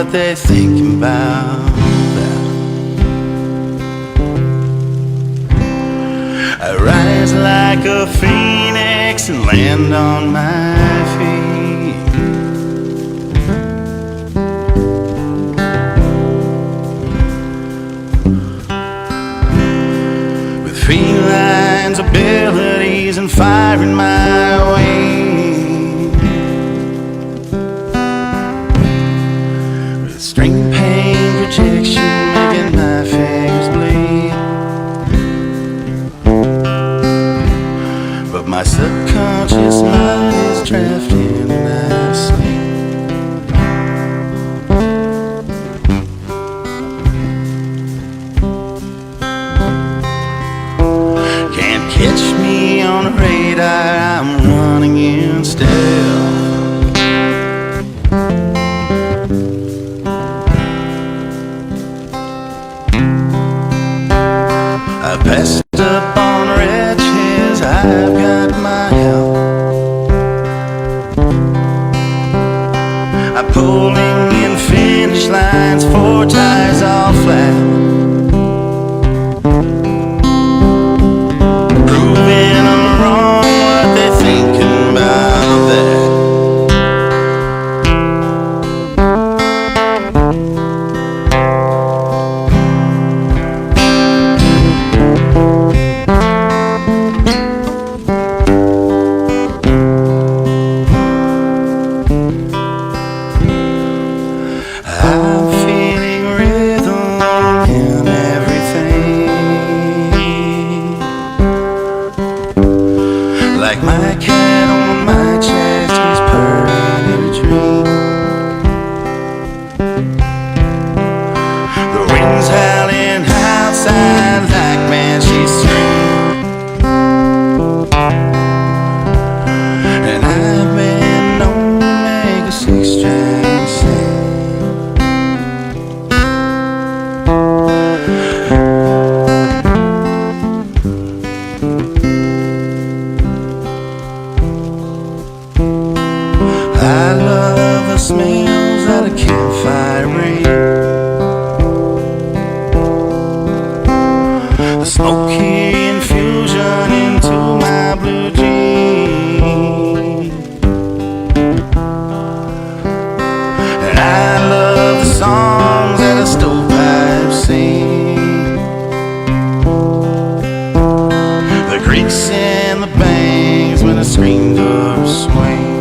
what they thinking about that. I rise like a phoenix and land on my feet. With felines abilities and fire in my wings, with string pain projection making my fingers bleed. But my subconscious mind is drafting in my sleep. Can't catch me on the radar, I'm running in stealth. I passed up on wretches, I've got my help. I'm pulling in finish lines, 4 tires all flat. Proving I'm wrong, what they thinking about that. I'm feeling rhythm in everything, like my cat on my chest is purring in a dream. The wind's howling outside like Banshee's scream, and I've been known to make a 6-string sing. I love the smells that a campfire brings, the smoky infusion into my blue jeans. And I love the songs that a stovepipe sings, the creaks and the bangs when a screen door swings.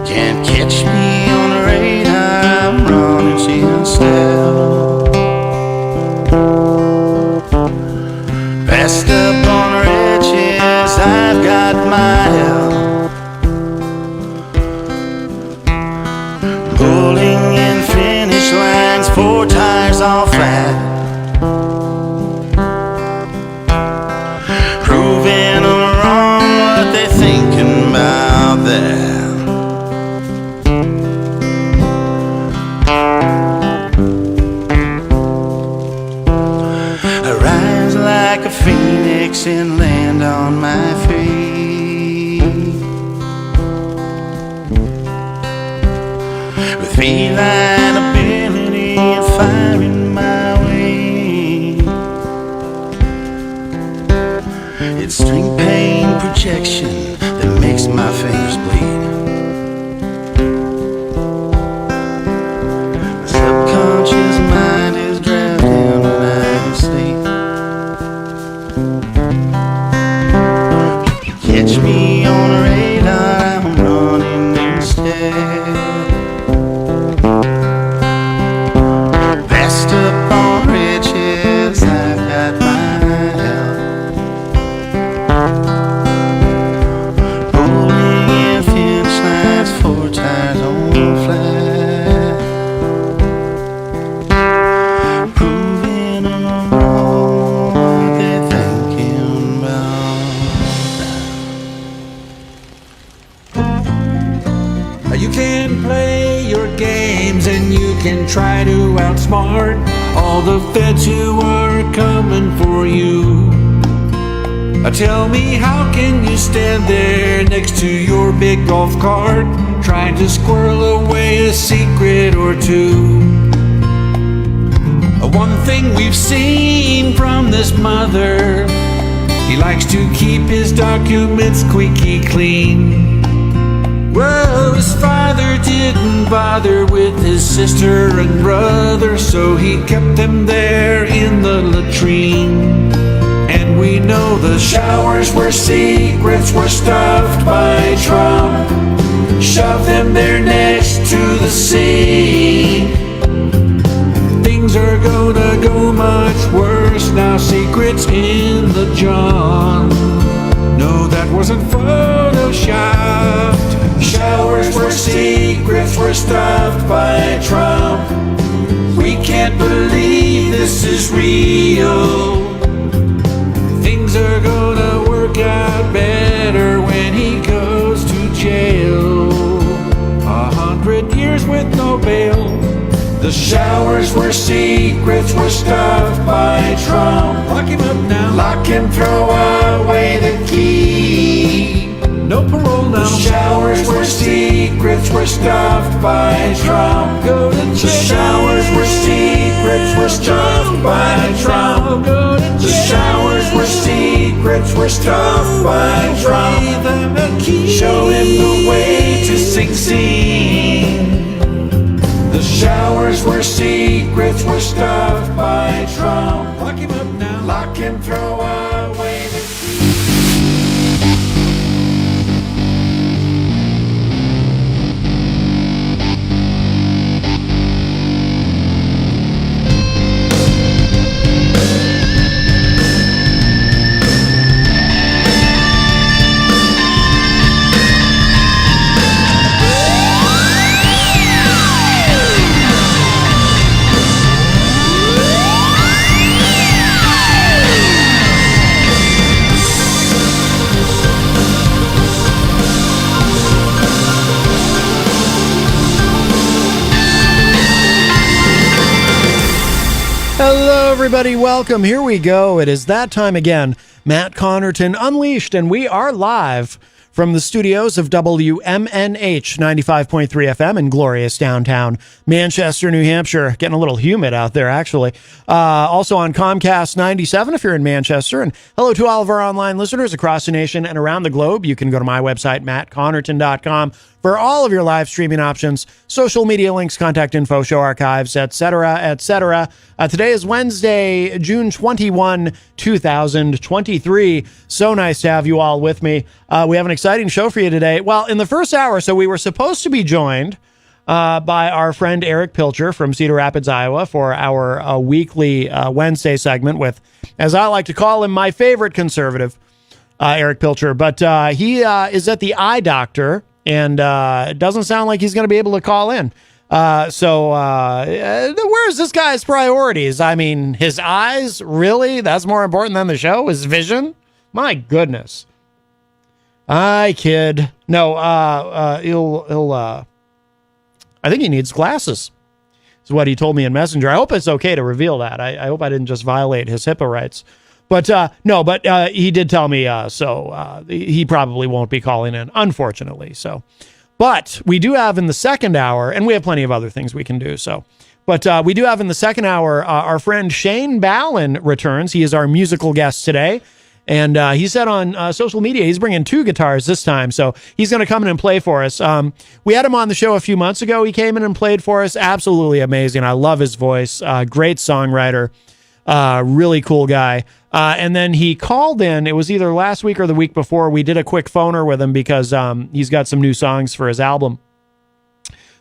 Can't catch me on the radar, I'm running in stealth. Passed up on the edges, I've got my help. Pulling in finish lines, 4 tires all flat. Proving I'm wrong, what they thinking about that. I rise like a phoenix and land on my feet, with feline ability and fire in my way. can try to outsmart all the feds who are coming for you. Tell me, how can you stand there next to your big golf cart, trying to squirrel away a secret or two? One thing we've seen from this mother, he likes to keep his documents squeaky clean. Well, his father didn't bother with his sister and brother, so he kept them there in the latrine. And we know the showers where secrets were stuffed by Trump. Shove them there next to the sea. Things are gonna go much worse now. Secrets in the John. No, that wasn't photoshopped. Showers where secrets were stuffed by Trump. We can't believe this is real. Things are gonna work out better when he goes to jail. 100 years with no bail. The showers where secrets were stuffed by Trump. Lock him up now. Lock him, throw away the key. No parole now. The showers where secrets were stuffed by Trump. Go to jail. The showers where secrets were stuffed by Trump. Go to jail. The showers where secrets were stuffed by Trump. Show him the way to Sing Sing. The showers where secrets were stuffed by Trump. Lock him up now. Lock him, throw away the key. Hello, everybody. Welcome. Here we go. It is that time again. Matt Connarton Unleashed, and we are live from the studios of WMNH 95.3 FM in glorious downtown Manchester, New Hampshire. Getting a little humid out there, actually. Also on Comcast 97 if you're in Manchester. And hello to all of our online listeners across the nation and around the globe. You can go to my website, mattconnerton.com, for all of your live streaming options, social media links, contact info, show archives, etc., etc. Today is Wednesday, June 21, 2023. So nice to have you all with me. We have an exciting show for you today. Well, in the first hour, so we were supposed to be joined by our friend Eric Pilcher from Cedar Rapids, Iowa, for our weekly Wednesday segment with, as I like to call him, my favorite conservative, Eric Pilcher. But he is at the eye doctor, and it doesn't sound like he's going to be able to call in. So where's this guy's priorities? I mean, his eyes, really? That's more important than the show? His vision? My goodness. I kid. No, I think he needs glasses, is what he told me in Messenger. I hope it's okay to reveal that. I hope I didn't just violate his HIPAA rights. But no, but he did tell me, so he probably won't be calling in, unfortunately. So, but we do have in the second hour, and we have plenty of other things we can do. So, but we do have in the second hour, our friend Shane Ballin returns. He is our musical guest today. And he said on social media, he's bringing two guitars this time. So he's going to come in and play for us. We had him on the show a few months ago. He came in and played for us. Absolutely amazing. I love his voice. Great songwriter. Really cool guy. And then he called in. It was either last week or the week before. We did a quick phoner with him because he's got some new songs for his album.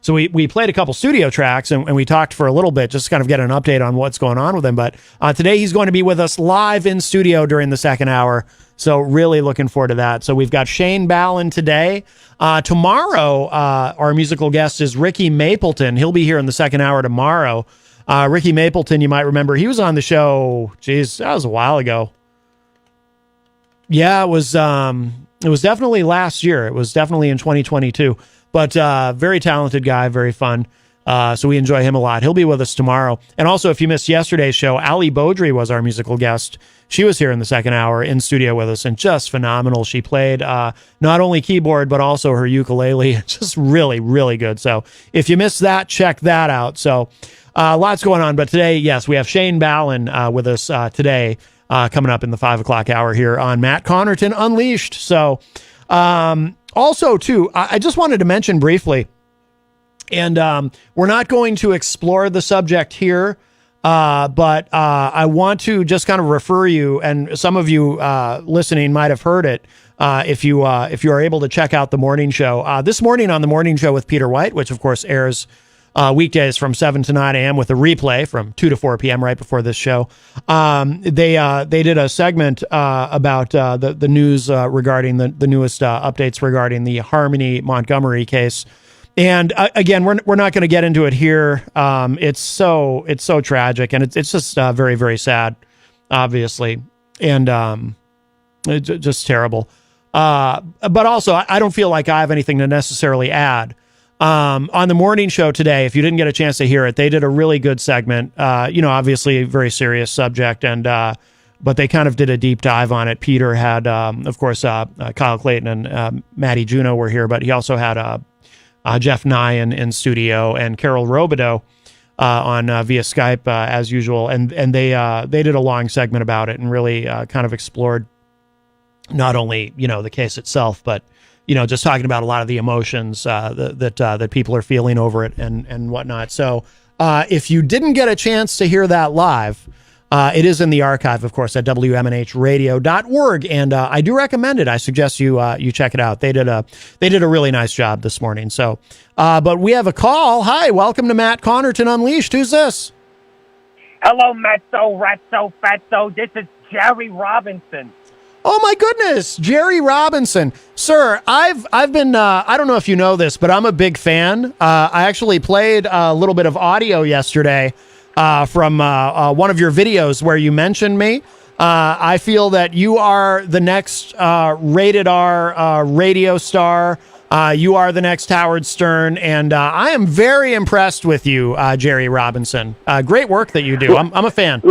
So we played a couple studio tracks and we talked for a little bit, just to kind of get an update on what's going on with him. But today he's going to be with us live in studio during the second hour. So really looking forward to that. So we've got Shane Ballin today. Tomorrow, our musical guest is Ricky Mapleton. He'll be here in the second hour tomorrow. Ricky Mapleton, you might remember, he was on the show. Geez, that was a while ago. Yeah, it was definitely last year. It was definitely in 2022. But very talented guy, very fun. So we enjoy him a lot. He'll be with us tomorrow. And also, if you missed yesterday's show, Ali Beaudry was our musical guest. She was here in the second hour in studio with us and just phenomenal. She played not only keyboard, but also her ukulele. Just really, really good. So if you missed that, check that out. So lots going on. But today, yes, we have Shane Ballin with us today coming up in the 5 o'clock hour here on Matt Connarton Unleashed. So also, too, I just wanted to mention briefly, and we're not going to explore the subject here, but I want to just kind of refer you, and some of you listening might have heard it, if you are able to check out the morning show. This morning on the morning show with Peter White, which of course airs weekdays from 7 to 9 a.m. with a replay from 2 to 4 p.m. right before this show. They did a segment about the news regarding the newest updates regarding the Harmony Montgomery case. And again, we're not going to get into it here. It's so tragic, and it's just very, very sad, obviously, and just terrible. But also, I don't feel like I have anything to necessarily add. On the morning show today, if you didn't get a chance to hear it, they did a really good segment. Obviously a very serious subject, and but they kind of did a deep dive on it. Peter had, of course, Kyle Clayton and Matty Juno were here, but he also had Jeff Nye in studio, and Carol Robideau on via Skype as usual, and they did a long segment about it and really kind of explored not only the case itself, but just talking about a lot of the emotions that people are feeling over it and whatnot. So if you didn't get a chance to hear that live, it is in the archive, of course, at WMNHradio.org, and I do recommend it. I suggest you check it out. They did a really nice job this morning. So, but we have a call. Hi, welcome to Matt Connarton Unleashed. Who's this? Hello, Matzo, Ratzo, Fatso. This is Jerry Robinson. Oh my goodness, Jerry Robinson, sir. I've been. I don't know if you know this, but I'm a big fan. I actually played a little bit of audio yesterday from one of your videos where you mentioned me. I feel that you are the next rated R radio star. You are the next Howard Stern, and I am very impressed with you, Jerry Robinson. Great work that you do. I'm a fan.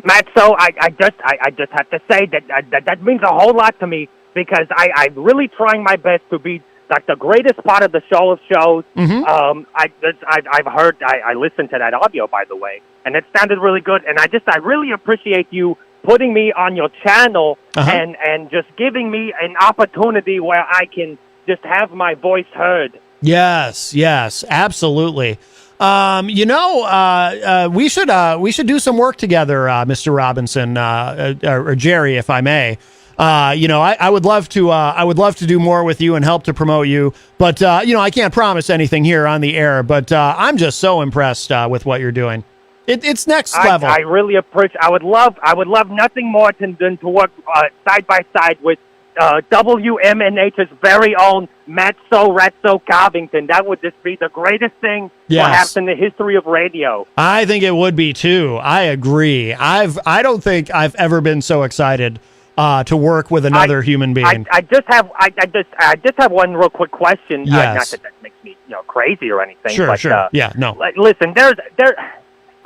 Matt, so I just have to say that means a whole lot to me, because I'm really trying my best to be like the greatest part of the show of shows. Mm-hmm. I listened to that audio, by the way, and it sounded really good. And I really appreciate you putting me on your channel and just giving me an opportunity where I can just have my voice heard. Yes, absolutely. We should do some work together, Mr. Robinson, or Jerry, if I may. I would love to do more with you and help to promote you, but I can't promise anything here on the air, but I'm just so impressed with what you're doing. It's next level. I really appreciate. I would love nothing more than to work side by side with WMNH's very own Matzo Ratzo Covington. That would just be the greatest thing perhaps in the history of radio. I think it would be too. I agree. I don't think I've ever been so excited to work with another human being. I just have one real quick question. Yes. Not that makes me crazy or anything. Sure, but, sure. Yeah, no. Listen,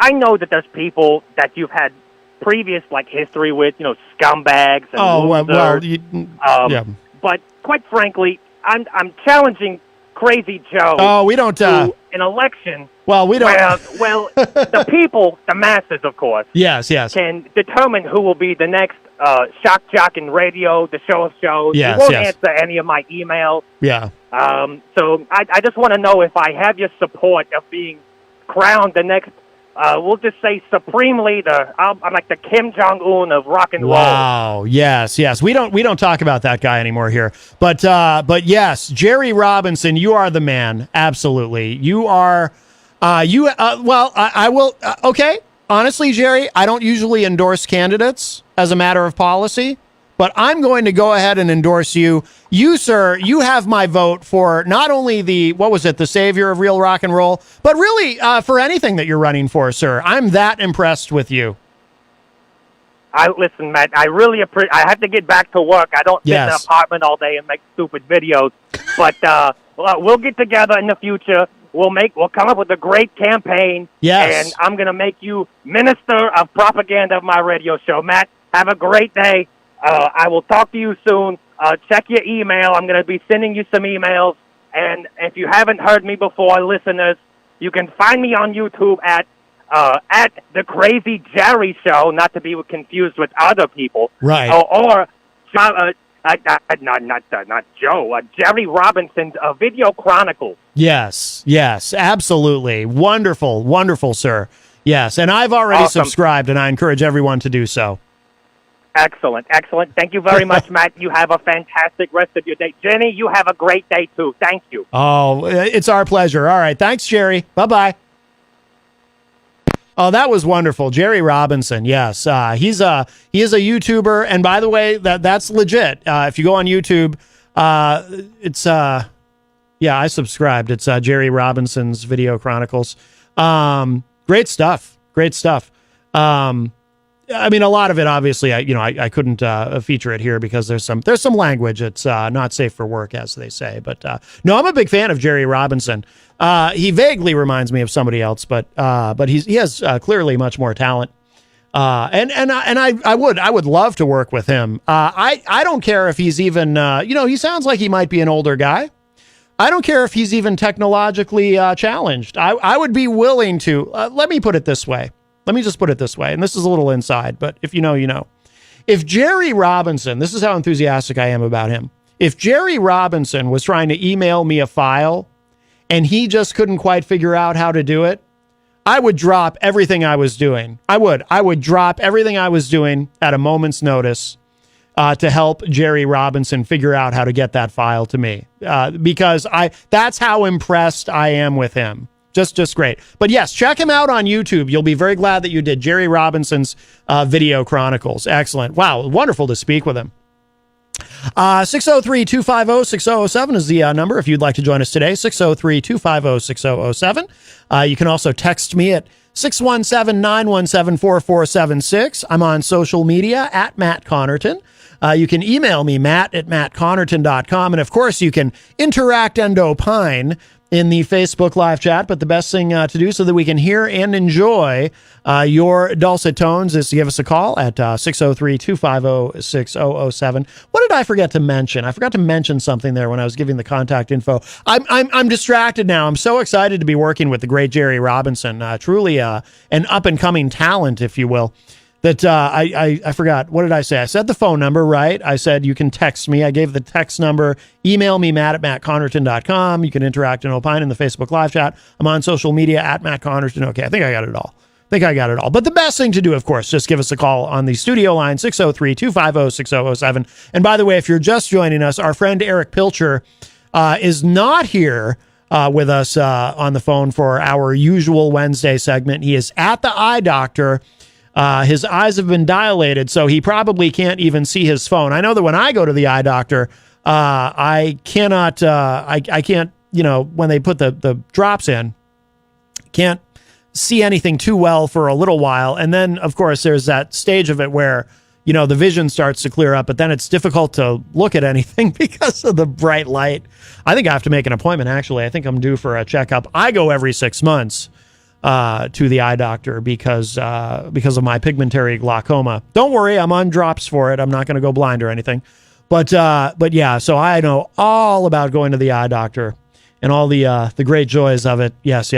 I know that there's people that you've had previous history with, scumbags and yeah. But quite frankly, I'm challenging Crazy Joe. Oh, we don't to an election. Well, we don't. Well, the people, the masses, of course. Yes. Can determine who will be the next shock jock in radio, the show of shows. Yes, You won't answer any of my emails. Yeah. So I just want to know if I have your support of being crowned the next. We'll just say supreme leader. I'm like the Kim Jong-un of rock and roll. Wow. Yes. We don't talk about that guy anymore here. But yes, Jerry Robinson, you are the man. Absolutely. You are. I will. Okay. Honestly, Jerry, I don't usually endorse candidates as a matter of policy, but I'm going to go ahead and endorse you. You, sir, you have my vote for not only the savior of real rock and roll, but really for anything that you're running for, sir. I'm that impressed with you. Listen, Matt, I really appreciate. I have to get back to work. I don't sit in an apartment all day and make stupid videos. But we'll get together in the future. we'll come up with a great campaign. Yes. And I'm going to make you minister of propaganda of my radio show. Matt, have a great day. I will talk to you soon. Check your email. I'm going to be sending you some emails. And if you haven't heard me before, listeners, you can find me on YouTube at The Crazy Jerry Show, not to be confused with other people. Right. Or not Joe, Jerry Robinson's Video Chronicles. Yes, absolutely. Wonderful, wonderful, sir. Yes, and I've already subscribed, and I encourage everyone to do so. Excellent. Thank you very much, Matt. You have a fantastic rest of your day. Jenny, you have a great day, too. Thank you. Oh, it's our pleasure. All right. Thanks, Jerry. Bye-bye. Oh, that was wonderful. Jerry Robinson. Yes. He is a YouTuber. And by the way, that's legit. If you go on YouTube, it's, I subscribed. It's Jerry Robinson's Video Chronicles. Great stuff. I mean, a lot of it, obviously, I couldn't feature it here because there's some language. It's not safe for work, as they say. But no, I'm a big fan of Jerry Robinson. He vaguely reminds me of somebody else, but he has clearly much more talent. And I would love to work with him. I don't care if he's even he sounds like he might be an older guy. I don't care if he's even technologically challenged. I would be willing to. Let me put it this way. Let me just put it this way, and this is a little inside, but if you know, you know. If Jerry Robinson, this is how enthusiastic I am about him. If Jerry Robinson was trying to email me a file and he just couldn't quite figure out how to do it, I would drop everything I was doing. I would drop everything I was doing at a moment's notice to help Jerry Robinson figure out how to get that file to me because that's how impressed I am with him. Just great. But yes, check him out on YouTube. You'll be very glad that you did. Jerry Robinson's Video Chronicles. Excellent. Wow. Wonderful to speak with him. 603-250-6007 is the number if you'd like to join us today. 603-250-6007. You can also text me at 617-917-4476. I'm on social media at Matt Connarton. You can email me, matt@mattconnerton.com. And of course, you can interact and opine in the Facebook live chat, but the best thing to do so that we can hear and enjoy your dulcet tones is to give us a call at 603-250-6007. What did I forget to mention? I forgot to mention something there when I was giving the contact info. I'm distracted now. I'm so excited to be working with the great Jerry Robinson, truly an up-and-coming talent, if you will. That I forgot. What did I say? I said the phone number, right? I said you can text me. I gave the text number. Email me, matt@mattconnerton.com. You can interact and opine in the Facebook live chat. I'm on social media at Matt Connarton. Okay, I think I got it all. But the best thing to do, of course, just give us a call on the studio line, 603-250-6007. And by the way, if you're just joining us, our friend Eric Pilcher is not here with us on the phone for our usual Wednesday segment. He is at the eye doctor. His eyes have been dilated, so he probably can't even see his phone. I know that when I go to the eye doctor, I cannot, I can't, when they put the drops in, can't see anything too well for a little while. And then, of course, there's that stage of it where, the vision starts to clear up, but then it's difficult to look at anything because of the bright light. I think I have to make an appointment, actually. I think I'm due for a checkup. I go every 6 months. To the eye doctor because of my pigmentary glaucoma. Don't worry, I'm on drops for it. I'm not going to go blind or anything. But yeah, so I know all about going to the eye doctor and all the great joys of it. Yes.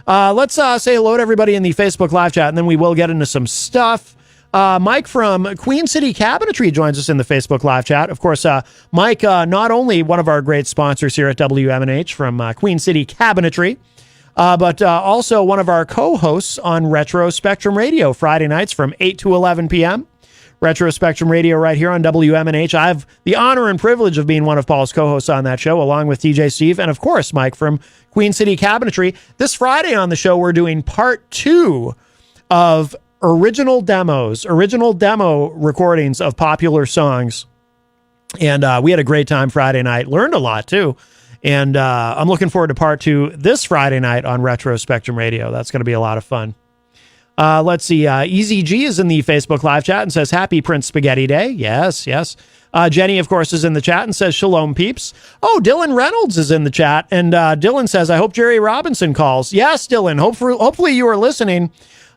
Let's say hello to everybody in the Facebook live chat, and then we will get into some stuff. Mike from Queen City Cabinetry joins us in the Facebook live chat. Of course, Mike, not only one of our great sponsors here at WMNH from Queen City Cabinetry, but also one of our co-hosts on Retro Spectrum Radio, Friday nights from 8 to 11 p.m. Retro Spectrum Radio right here on WMNH. I have the honor and privilege of being one of Paul's co-hosts on that show, along with TJ Steve, and of course, Mike from Queen City Cabinetry. This Friday on the show, we're doing part 2 of original demo recordings of popular songs. And we had a great time Friday night, learned a lot too. And I'm looking forward to part 2 this Friday night on Retro Spectrum Radio. That's going to be a lot of fun. Let's see. Easy G is in the Facebook live chat and says, Happy Prince Spaghetti Day. Yes, yes. Jenny, of course, is in the chat and says, Shalom, peeps. Oh, Dylan Reynolds is in the chat. And Dylan says, I hope Jerry Robinson calls. Yes, Dylan. Hopefully you were listening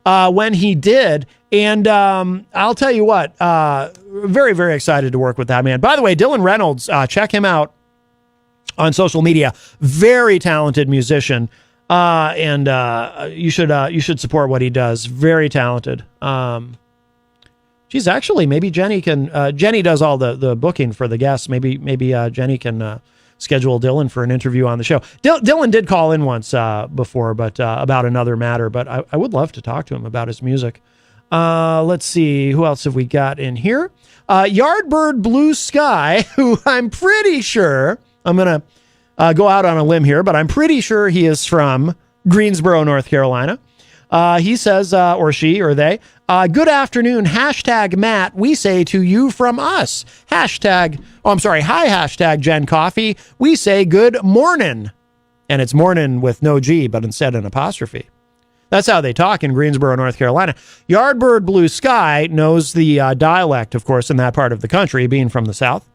when he did. And I'll tell you what, very, very excited to work with that man. By the way, Dylan Reynolds, check him out on social media. Very talented musician. And you should support what he does. Very talented. Geez, actually, maybe Jenny can. Jenny does all the booking for the guests. Maybe Jenny can schedule Dylan for an interview on the show. Dylan did call in once before, but about another matter. But I would love to talk to him about his music. Let's see, who else have we got in here? Yardbird Blue Sky, who I'm pretty sure I'm gonna. Go out on a limb here, but I'm pretty sure he is from Greensboro, North Carolina. He says, or she, or they, good afternoon, hashtag Matt, we say to you from us. Hi, hashtag Jen Coffee, we say good morning. And it's morning with no G, but instead an apostrophe. That's how they talk in Greensboro, North Carolina. Yardbird Blue Sky knows the dialect, of course, in that part of the country, being from the South.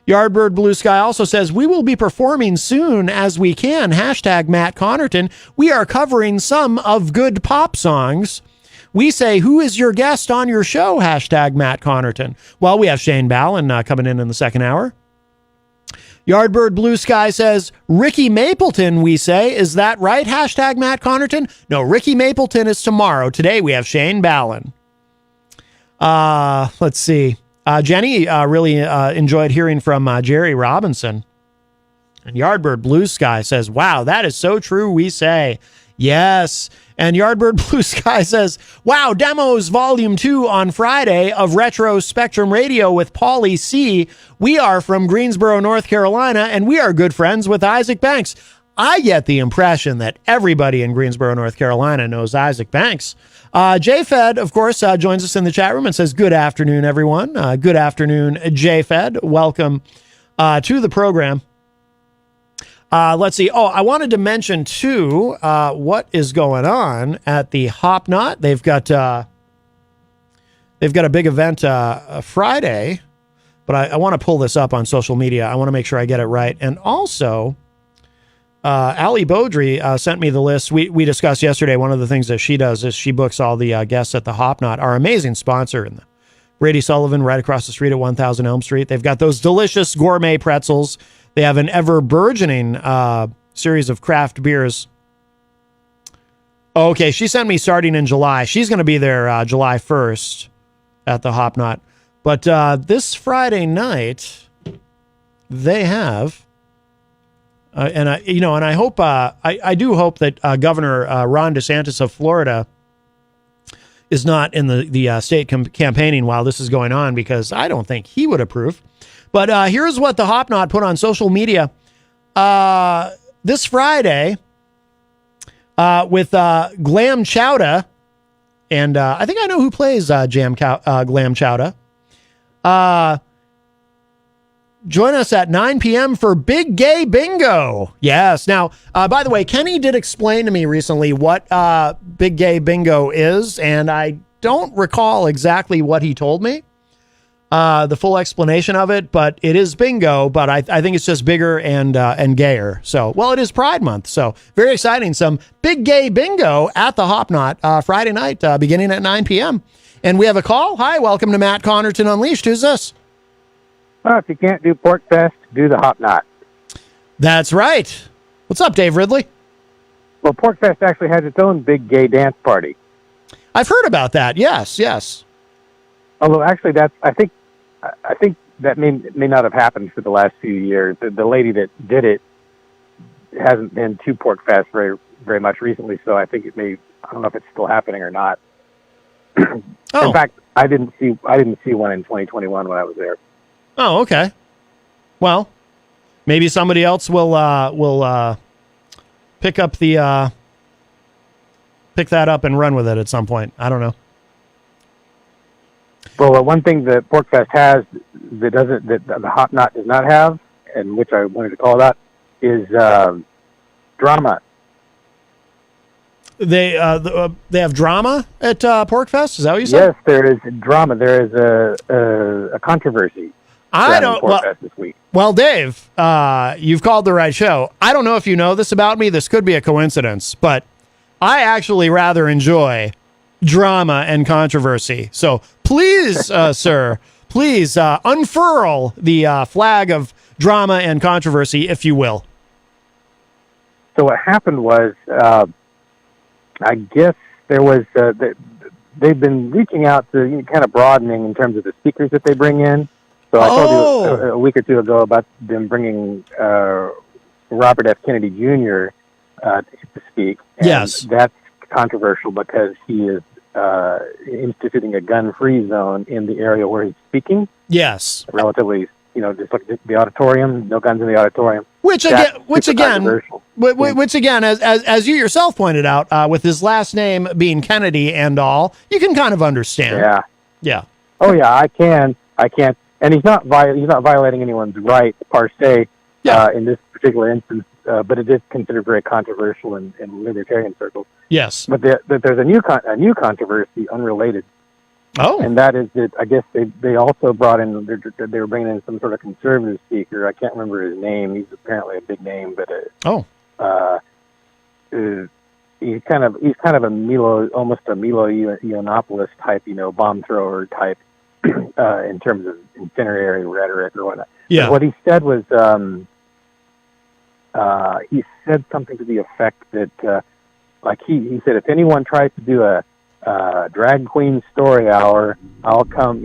Yardbird Blue Sky also says, we will be performing soon as we can. Hashtag Matt Connarton. We are covering some of good pop songs. We say, who is your guest on your show? Hashtag Matt Connarton. Well, we have Shane Ballin coming in the second hour. Yardbird Blue Sky says, Ricky Mapleton, we say. Is that right? Hashtag Matt Connarton. No, Ricky Mapleton is tomorrow. Today we have Shane Ballin. Let's see. Jenny really enjoyed hearing from Jerry Robinson. And Yardbird Blue Sky says, wow, that is so true, we say. Yes. And Yardbird Blue Sky says, wow, demos volume 2 on Friday of Retro Spectrum Radio with Paulie C. We are from Greensboro, North Carolina, and we are good friends with Isaac Banks. I get the impression that everybody in Greensboro, North Carolina knows Isaac Banks. JFed, of course, joins us in the chat room and says, good afternoon, everyone. Good afternoon, JFed. Welcome to the program. Let's see. Oh, I wanted to mention, too, what is going on at the Hop Knot. They've got a big event Friday, but I want to pull this up on social media. I want to make sure I get it right. And also, Allie Beaudry sent me the list. We discussed yesterday, one of the things that she does is she books all the guests at the Hop Knot, our amazing sponsor in the Brady Sullivan right across the street at 1000 Elm Street. They've got those delicious gourmet pretzels. They have an ever-burgeoning series of craft beers. Oh, okay, she sent me starting in July. She's going to be there July 1st at the Hop Knot. But this Friday night, they have... and I hope I do hope that Governor Ron DeSantis of Florida is not in the state campaigning while this is going on, because I don't think he would approve. But here's what the Hop Knot put on social media this Friday with Glam Chowda, and I think I know who plays Glam Chowda. Join us at 9 p.m. for Big Gay Bingo. Yes. Now, by the way, Kenny did explain to me recently what Big Gay Bingo is, and I don't recall exactly what he told me, the full explanation of it, but it is bingo, but I think it's just bigger and gayer. So, well, it is Pride Month, so very exciting. Some Big Gay Bingo at the Hop Knot Friday night, beginning at 9 p.m. And we have a call. Hi, welcome to Matt Connarton Unleashed. Who's this? Well, if you can't do Pork Fest, do the Hop Knot. That's right. What's up, Dave Ridley? Well, Pork Fest actually has its own big gay dance party. I've heard about that. Yes. Although, actually, I think that may not have happened for the last few years. The lady that did it hasn't been to Pork Fest very, very much recently, so I think I don't know if it's still happening or not. In fact, I didn't see one in 2021 when I was there. Oh, okay. Well, maybe somebody else will pick that up and run with it at some point. I don't know. Well, one thing that Pork Fest has that the Hop Knot does not have, and which I wanted to call out, is drama. they have drama at Porkfest. Is that what you said? Yes, there is drama. There is a controversy. I don't. Porkfest this week. Well, Dave, you've called the right show. I don't know if you know this about me. This could be a coincidence, but I actually rather enjoy drama and controversy. So please, sir, please unfurl the flag of drama and controversy, if you will. So what happened was, I guess there was they've been reaching out to kind of broadening in terms of the speakers that they bring in. So I told you a week or two ago about them bringing Robert F. Kennedy Jr. To speak. And yes, that's controversial because he is instituting a gun-free zone in the area where he's speaking. Yes, relatively, just like the auditorium, no guns in the auditorium. Which again, as you yourself pointed out, with his last name being Kennedy and all, you can kind of understand. Yeah. Oh yeah, I can, and he's not violating anyone's rights per se in this particular instance, but it is considered very controversial in libertarian circles. Yes, but there's a new controversy unrelated. Oh, and that is that I guess they also brought in they were bringing in some sort of conservative speaker. I can't remember his name. He's apparently a big name, but he's kind of a almost a Milo Yiannopoulos type, bomb thrower type in terms of incendiary rhetoric or whatnot. Yeah. But what he said was he said something to the effect that like he said, if anyone tries to do a drag queen story hour, I'll come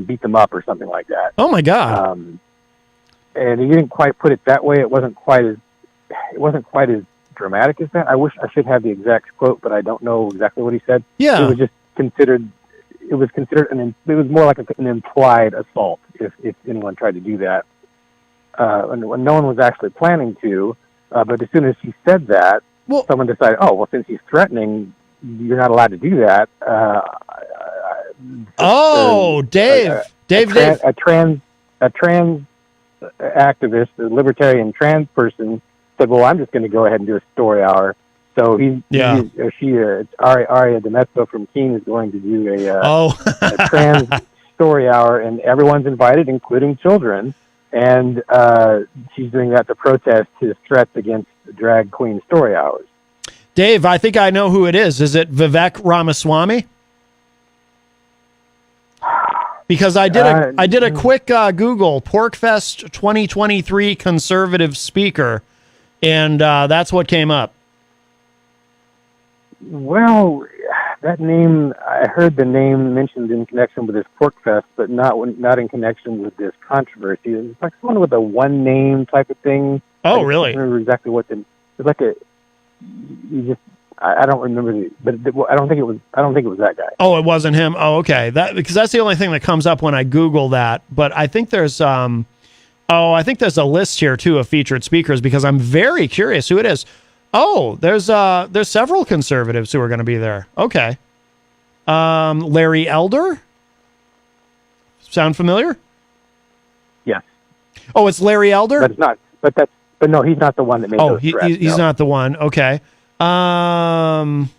beat them up or something like that. Oh my God. And he didn't quite put it that way. It wasn't quite as dramatic as that. I wish I should have the exact quote, but I don't know exactly what he said. Yeah. It was just considered it was more like an implied assault if anyone tried to do that. And no one was actually planning to, but as soon as he said that, someone decided, since he's threatening, you're not allowed to do that. Dave. A trans activist, a libertarian trans person said, "Well, I'm just going to go ahead and do a story hour." So Aria Demetso from Keene is going to do a trans story hour, and everyone's invited, including children. And she's doing that to protest his threats against drag queen story hours. Dave, I think I know who it is. Is it Vivek Ramaswamy? Because I did a quick Google Porkfest 2023 conservative speaker, and that's what came up. Well, that name, I heard the name mentioned in connection with this Porkfest, but not in connection with this controversy. It's like someone with a one name type of thing. Oh, really? I don't remember exactly what it's like I don't remember, but I don't think it was that guy. Oh, it wasn't him. Oh, okay. Because that's the only thing that comes up when I Google that. But I think there's a list here too of featured speakers because I'm very curious who it is. Oh, there's several conservatives who are going to be there. Okay. Larry Elder. Sound familiar? Yes. Oh, it's Larry Elder? But it's not. But no, he's not the one that made those threats. He's not the one. Okay. I'm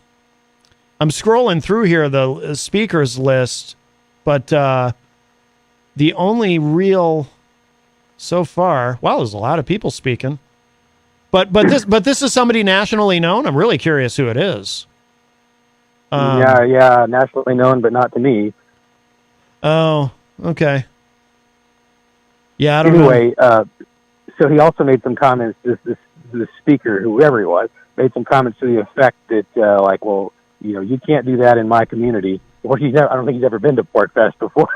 scrolling through here the speakers list, but the only real so far. Wow, there's a lot of people speaking. But this is somebody nationally known. I'm really curious who it is. Yeah, nationally known, but not to me. Oh, okay. Yeah, I don't know. Anyway, so he also made some comments. This speaker, whoever he was, made some comments to the effect that, you can't do that in my community. Well, I don't think he's ever been to Porkfest before.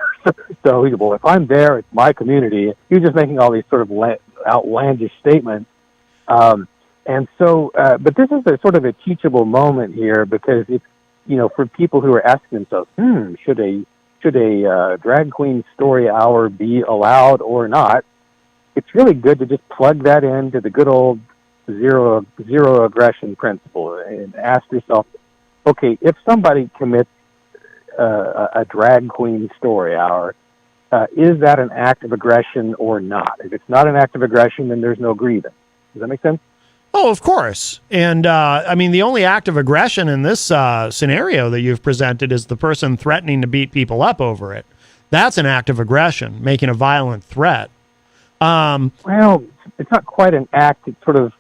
So he said, well, if I'm there, it's my community. He was just making all these sort of outlandish statements. And so, but this is a sort of a teachable moment here because it's, for people who are asking themselves, should a drag queen story hour be allowed or not? It's really good to just plug that into the good old zero aggression principle and ask yourself, okay, if somebody commits a drag queen story hour, is that an act of aggression or not? If it's not an act of aggression, then there's no grievance. Does that make sense? Oh, of course. And I mean, the only act of aggression in this scenario that you've presented is the person threatening to beat people up over it. That's an act of aggression, making a violent threat. Well, it's not quite an act. It sort of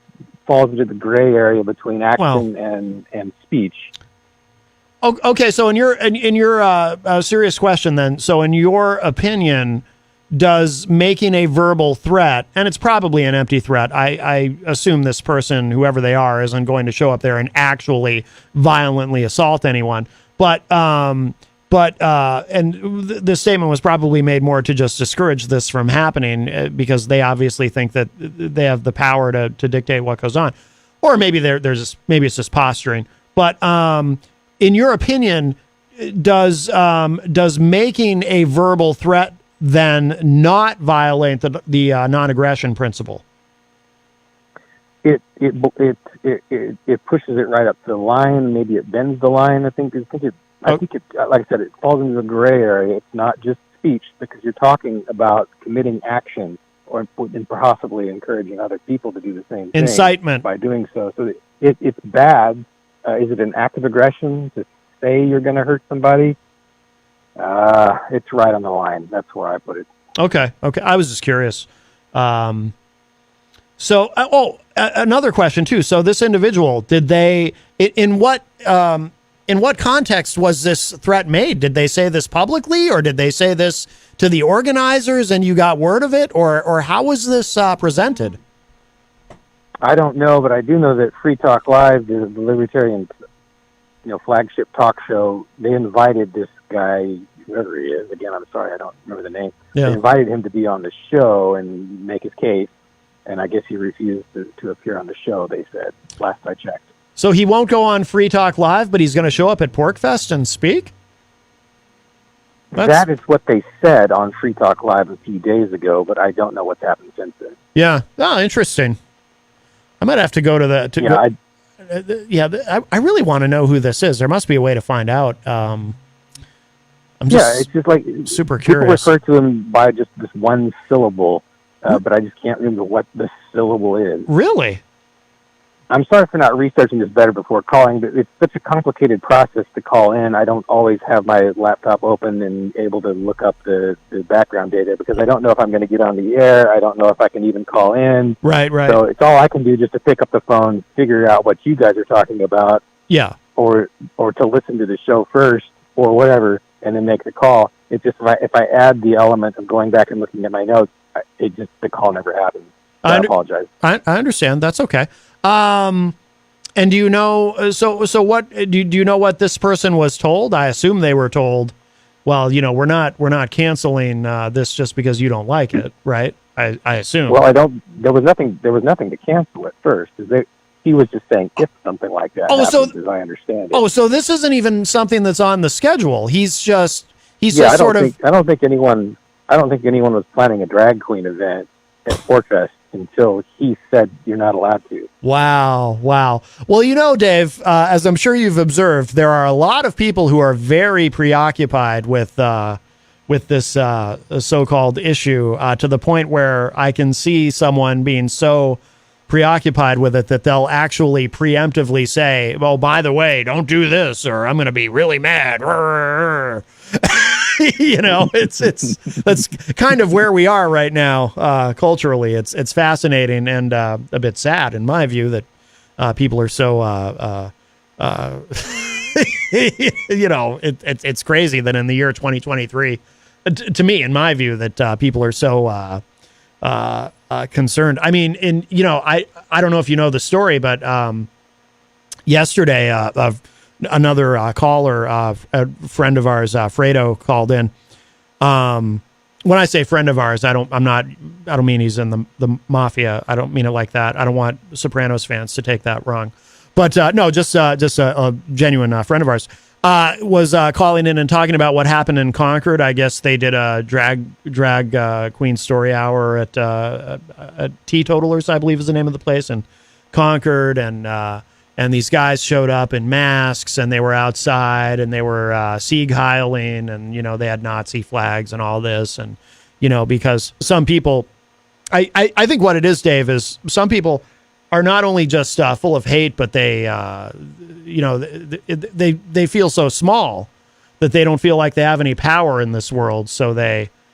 falls into the gray area between action and speech. Okay, so in your serious question, then, so in your opinion, does making a verbal threat, and it's probably an empty threat, I assume this person, whoever they are, isn't going to show up there and actually violently assault anyone, but and this statement was probably made more to just discourage this from happening because they obviously think that they have the power to dictate what goes on, or maybe maybe it's just posturing. But in your opinion, does making a verbal threat then not violate the non-aggression principle? It pushes it right up to the line. Maybe it bends the line. I think it, like I said, it falls into the gray area. It's not just speech because you're talking about committing action or possibly encouraging other people to do the same thing. Incitement. By doing so. So it's bad. Is it an act of aggression to say you're going to hurt somebody? It's right on the line. That's where I put it. Okay. I was just curious. Another question too. So this individual, did they, in what context was this threat made? Did they say this publicly, or did they say this to the organizers and you got word of it, or how was this presented? I don't know, but I do know that Free Talk Live, the Libertarian, flagship talk show, they invited this guy, whoever he is. Again, I'm sorry, I don't remember the name. Yeah. They invited him to be on the show and make his case, and I guess he refused to appear on the show, they said, last I checked. So he won't go on Free Talk Live, but he's going to show up at PorcFest and speak? That is what they said on Free Talk Live a few days ago, but I don't know what's happened since then. Yeah. Oh, interesting. I might have to go to that. I really want to know who this is. There must be a way to find out. It's just like super curious. People refer to him by just this one syllable, but I just can't remember what the syllable is. Really? I'm sorry for not researching this better before calling, but it's such a complicated process to call in. I don't always have my laptop open and able to look up the background data because I don't know if I'm going to get on the air. I don't know if I can even call in. Right. So it's all I can do just to pick up the phone, figure out what you guys are talking about. Yeah. Or to listen to the show first or whatever and then make the call. It's just if I add the element of going back and looking at my notes, the call never happens. So I apologize. I understand. That's okay. And do you know, so what, do you know what this person was told? I assume they were told, well, we're not canceling, this just because you don't like it. Right. I assume. Well, there was nothing to cancel at first. He was just saying if something like that happens, as I understand it. Oh, so this isn't even something that's on the schedule. I don't think anyone was planning a drag queen event at PorcFest until he said you're not allowed to. Wow. Well, Dave, as I'm sure you've observed, there are a lot of people who are very preoccupied with this so-called issue to the point where I can see someone being so preoccupied with it that they'll actually preemptively say, "Oh, by the way, don't do this, or I'm going to be really mad." That's kind of where we are right now culturally. It's fascinating and a bit sad in my view that people are so it's crazy that in the year 2023 to me, in my view, that people are so concerned. I mean, I don't know if you know the story, but yesterday another caller, a friend of ours, Fredo, called in. When I say friend of ours, I don't mean he's in the mafia. I don't mean it like that. I don't want Sopranos fans to take that wrong. But no, just a genuine friend of ours was calling in and talking about what happened in Concord. I guess they did a drag queen story hour at Teetotalers, I believe is the name of the place in Concord, and these guys showed up in masks, and they were outside, and they were Sieg Heiling, and they had Nazi flags and all this, and because some people, I think what it is, Dave, is some people are not only just full of hate, but they, they feel so small that they don't feel like they have any power in this world. So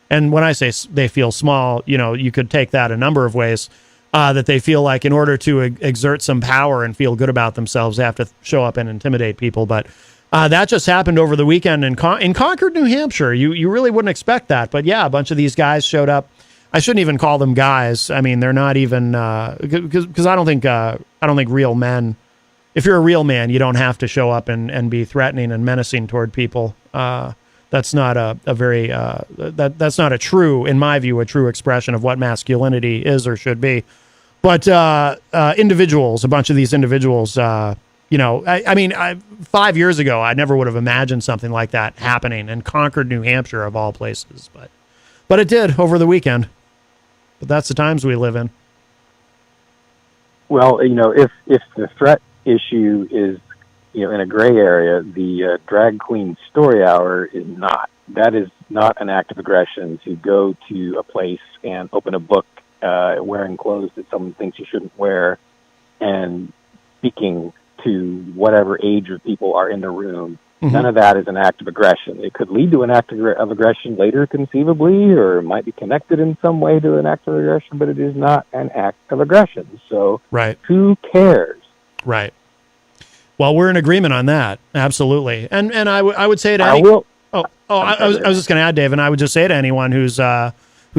and when I say they feel small, you could take that a number of ways, that they feel like in order to exert some power and feel good about themselves, they have to show up and intimidate people. But that just happened over the weekend in Concord, New Hampshire. You really wouldn't expect that. But yeah, a bunch of these guys showed up. I shouldn't even call them guys. I mean, they're not even, because I don't think real men, if you're a real man, you don't have to show up and be threatening and menacing toward people. That's not that's not a true, in my view, a true expression of what masculinity is or should be. But individuals, a bunch of these individuals, 5 years ago, I never would have imagined something like that happening in Concord, New Hampshire, of all places. But it did over the weekend. But that's the times we live in. Well, if the threat issue is, in a gray area, the drag queen story hour is not. That is not an act of aggression to go to a place and open a book wearing clothes that someone thinks you shouldn't wear and speaking to whatever age of people are in the room. Mm-hmm. None of that is an act of aggression. It could lead to an act of aggression later, conceivably, or might be connected in some way to an act of aggression, but it is not an act of aggression. So right. Who cares? Right. Well, we're in agreement on that. Absolutely. And I would say to I will. I was just going to add, Dave, and I would just say to anyone who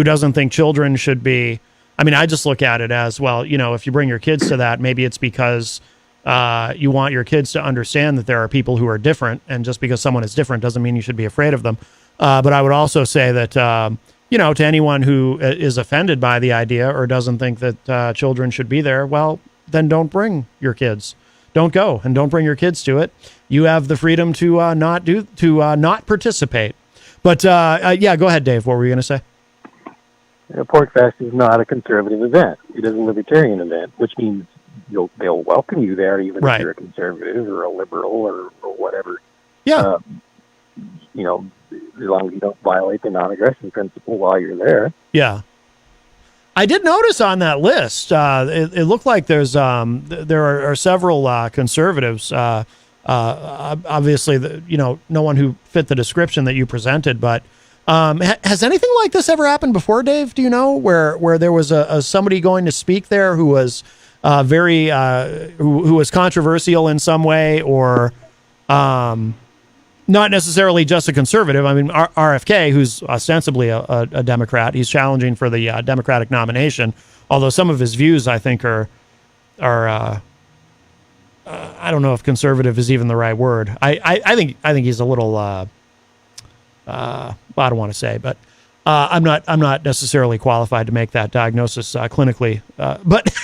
doesn't think children should be, I just look at it as, well, if you bring your kids to that, maybe it's because you want your kids to understand that there are people who are different, and just because someone is different doesn't mean you should be afraid of them. But I would also say that, to anyone who is offended by the idea or doesn't think that children should be there, well, then don't bring your kids. Don't go and don't bring your kids to it. You have the freedom to not participate. But go ahead, Dave. What were you going to say? Pork Fest is not a conservative event. It is a libertarian event, which means they'll welcome you there, even right. if you're a conservative or a liberal or whatever. Yeah. As long as you don't violate the non-aggression principle while you're there. Yeah. I did notice on that list, it looked like there are several conservatives. Obviously, no one who fit the description that you presented. But has anything like this ever happened before, Dave? Do you know where there was somebody going to speak there who was who was controversial in some way, or not necessarily just a conservative? RFK, who's ostensibly a Democrat, he's challenging for the Democratic nomination. Although some of his views, I think, are I don't know if conservative is even the right word. I think he's a little. I don't want to say, but I'm not necessarily qualified to make that diagnosis clinically. But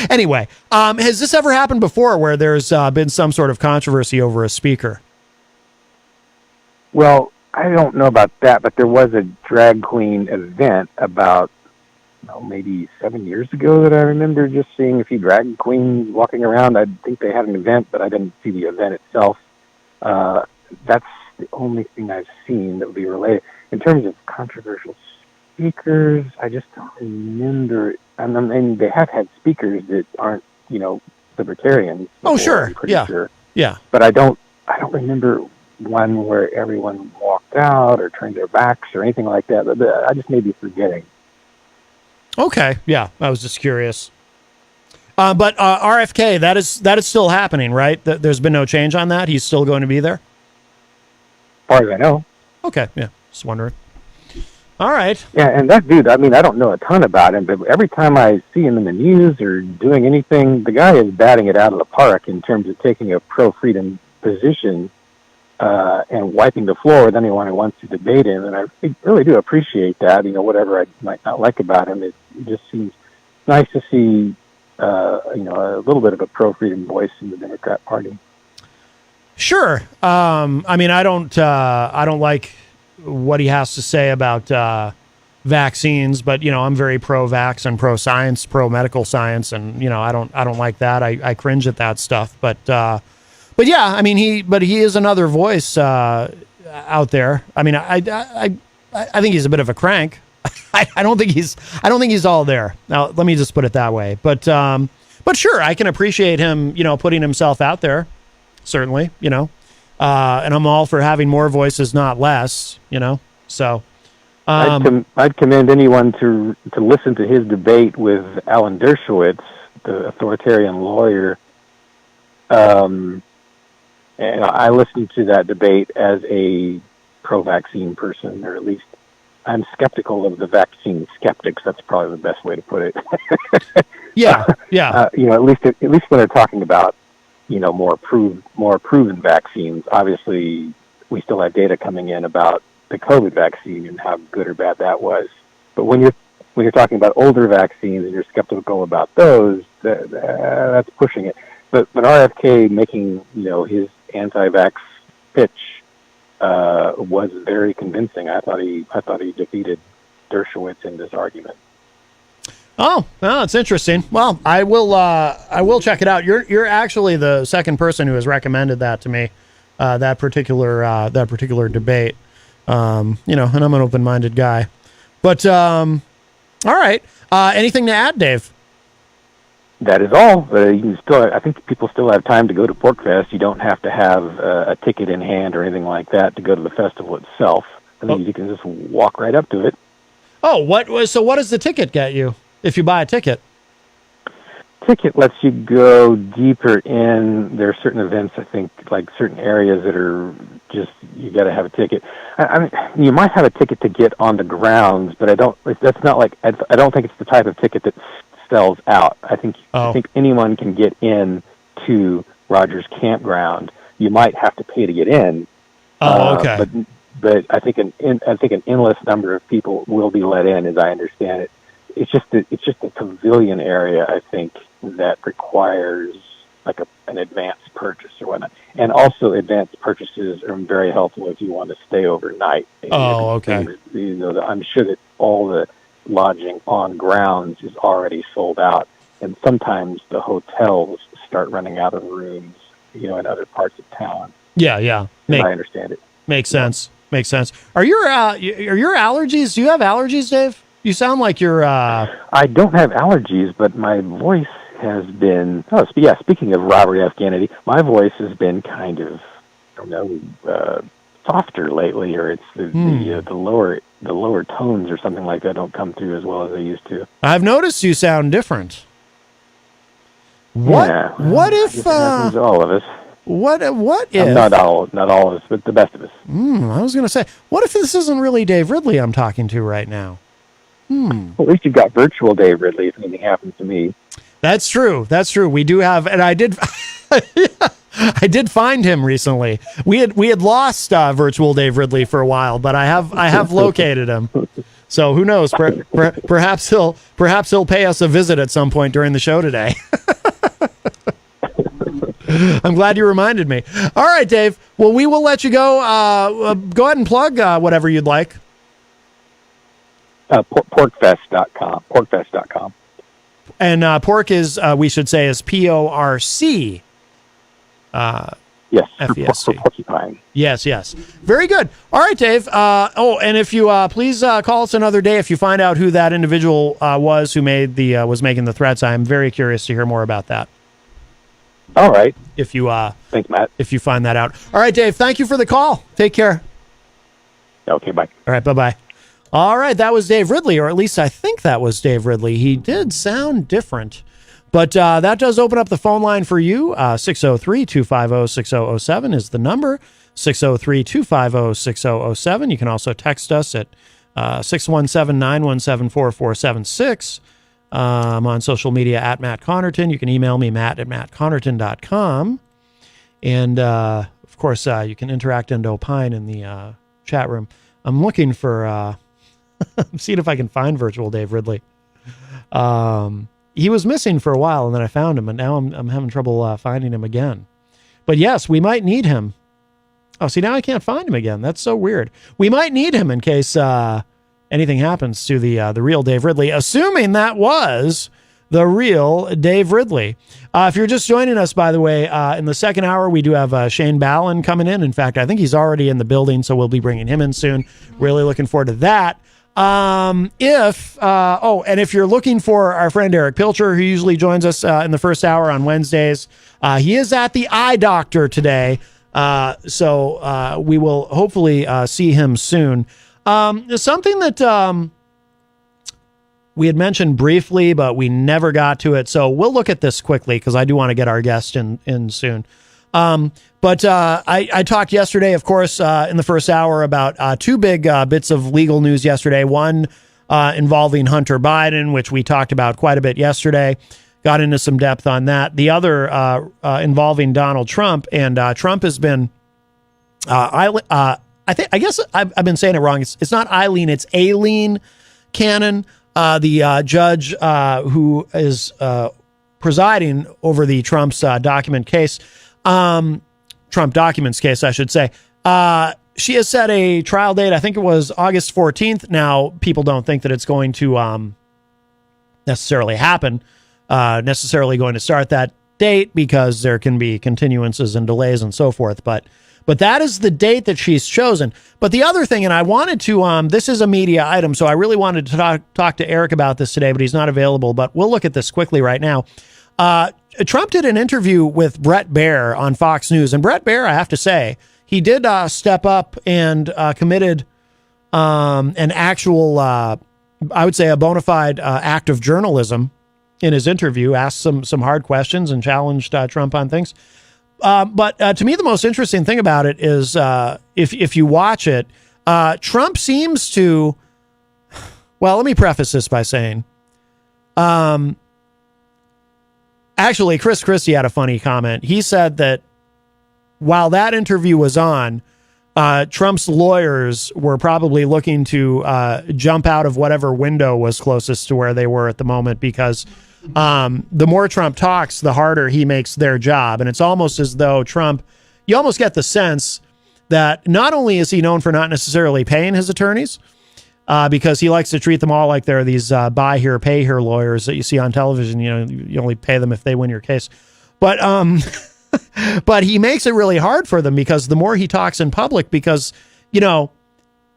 anyway, has this ever happened before where there's been some sort of controversy over a speaker? Well, I don't know about that, but there was a drag queen event about maybe 7 years ago that I remember just seeing a few drag queens walking around. I think they had an event, but I didn't see the event itself. That's the only thing I've seen that would be related. In terms of controversial speakers, I just don't remember. They have had speakers that aren't, libertarians. Oh, sure. Yeah. Sure. Yeah. But I don't remember one where everyone walked out or turned their backs or anything like that. But I just may be forgetting. Okay. Yeah. I was just curious. But RFK, that is still happening, right? There's been no change on that. He's still going to be there? As far as I know. Okay. Yeah. Just wondering. All right. Yeah, and that dude, I don't know a ton about him, but every time I see him in the news or doing anything, the guy is batting it out of the park in terms of taking a pro-freedom position and wiping the floor with anyone who wants to debate him. And I really do appreciate that. Whatever I might not like about him, it just seems nice to see, a little bit of a pro-freedom voice in the Democrat Party. Sure. I don't like what he has to say about vaccines, but I'm very pro-vax and pro-science, pro-medical science, and I don't like that. I cringe at that stuff. But yeah, he is another voice out there. I think he's a bit of a crank. I don't think he's all there. Now, let me just put it that way. But But sure, I can appreciate him, putting himself out there. Certainly, and I'm all for having more voices, not less, So I'd commend anyone to listen to his debate with Alan Dershowitz, the authoritarian lawyer. And I listened to that debate as a pro-vaccine person, or at least I'm skeptical of the vaccine skeptics. That's probably the best way to put it. yeah. At least when they're talking about, more proven vaccines. Obviously, we still have data coming in about the COVID vaccine and how good or bad that was. But when you're talking about older vaccines and you're skeptical about those, that's pushing it. But RFK making his anti-vax pitch was very convincing. I thought he defeated Dershowitz in this argument. Oh, well, it's interesting. Well, I will check it out. You're actually the second person who has recommended that to me, that particular debate. And I'm an open-minded guy. But all right. Anything to add, Dave? That is all. I think people still have time to go to PorkFest. You don't have to have a ticket in hand or anything like that to go to the festival itself. I think you can just walk right up to it. Oh, what does the ticket get you if you buy a ticket? Ticket lets you go deeper in. There are certain events, I think, like certain areas that are just, you got to have a ticket. I mean, you might have a ticket to get on the grounds, but I don't think it's the type of ticket that sells out. I think anyone can get in to Rogers Campground. You might have to pay to get in. Oh, okay. But I think an endless number of people will be let in, as I understand it. It's just a pavilion area, I think, that requires like an advanced purchase or whatnot. And also advanced purchases are very helpful if you want to stay overnight. Oh, okay. I'm sure that all the lodging on grounds is already sold out, and sometimes the hotels start running out of rooms, in other parts of town. Yeah. I understand it. Makes sense. Are your allergies? Do you have allergies, Dave? You sound like you're... I don't have allergies, but my voice has been... speaking of Robert F. Kennedy, my voice has been kind of, softer lately, or it's the lower tones or something like that don't come through as well as they used to. I've noticed you sound different. What if... It happens to all of us. What if... Not all of us, but the best of us. I was going to say, what if this isn't really Dave Ridley I'm talking to right now? Well, at least you've got virtual Dave Ridley if anything happens to me. That's true. We do have, and I did, I did find him recently. We had lost virtual Dave Ridley for a while, but I have located him. So who knows? Perhaps he'll pay us a visit at some point during the show today. I'm glad you reminded me. All right, Dave. Well, we will let you go. Go ahead and plug whatever you'd like. Porkfest.com. Porkfest.com. And pork is, we should say, is PORC. Yes, FESC. for porcupine. Yes. Very good. All right, Dave. And if you please call us another day if you find out who that individual was who was making the threats. I am very curious to hear more about that. All right. If you thanks, Matt. If you find that out. All right, Dave. Thank you for the call. Take care. Okay. Bye. All right. Bye. All right, that was Dave Ridley, or at least I think that was Dave Ridley. He did sound different. But that does open up the phone line for you. 603-250-6007 is the number. 603-250-6007. You can also text us at 617-917-4476. I'm on social media at Matt Connarton. You can email me, matt@mattconnerton.com. And, of course, you can interact and opine in the chat room. I'm looking for... I'm seeing if I can find virtual Dave Ridley. He was missing for a while, and then I found him, and now I'm having trouble finding him again. But yes, we might need him. Oh, see, now I can't find him again. That's so weird. We might need him in case anything happens to the real Dave Ridley, assuming that was the real Dave Ridley. If you're just joining us, by the way, in the second hour, we do have Shane Ballin coming in. In fact, I think he's already in the building, so we'll be bringing him in soon. Really looking forward to that. And if you're looking for our friend Eric Pilcher, who usually joins us in the first hour on Wednesdays, he is at the eye doctor today. So we will hopefully see him soon. Something that we had mentioned briefly, but we never got to it. So we'll look at this quickly because I do want to get our guest in soon. But I talked yesterday, of course, in the first hour about two big bits of legal news yesterday. One involving Hunter Biden, which we talked about quite a bit yesterday. Got into some depth on that. The other involving Donald Trump, and Trump has been. I guess I've been saying it wrong. It's not Eileen, it's Aileen Cannon, the judge who is presiding over the Trump's document case. Trump documents case, I should say. She has set a trial date. I think it was August 14th. Now, people don't think that it's going to necessarily happen, necessarily going to start that date because there can be continuances and delays and so forth. But that is the date that she's chosen. But the other thing, and I wanted to, this is a media item, so I really wanted to talk to Eric about this today, but he's not available. But we'll look at this quickly right now. Trump did an interview with Bret Baier on Fox News. And Bret Baier, I have to say, he did step up and committed an actual, I would say, a bona fide act of journalism in his interview, asked some hard questions and challenged Trump on things. But to me, the most interesting thing about it is if you watch it, Trump seems to, well, let me preface this by saying, actually, Chris Christie had a funny comment. He said that while that interview was on, Trump's lawyers were probably looking to jump out of whatever window was closest to where they were at the moment because the more Trump talks, the harder he makes their job. And it's almost as though Trump, you almost get the sense that not only is he known for not necessarily paying his attorneys, because he likes to treat them all like they're these buy here, pay here lawyers that you see on television. You know, you only pay them if they win your case. But but he makes it really hard for them because the more he talks in public, because, you know,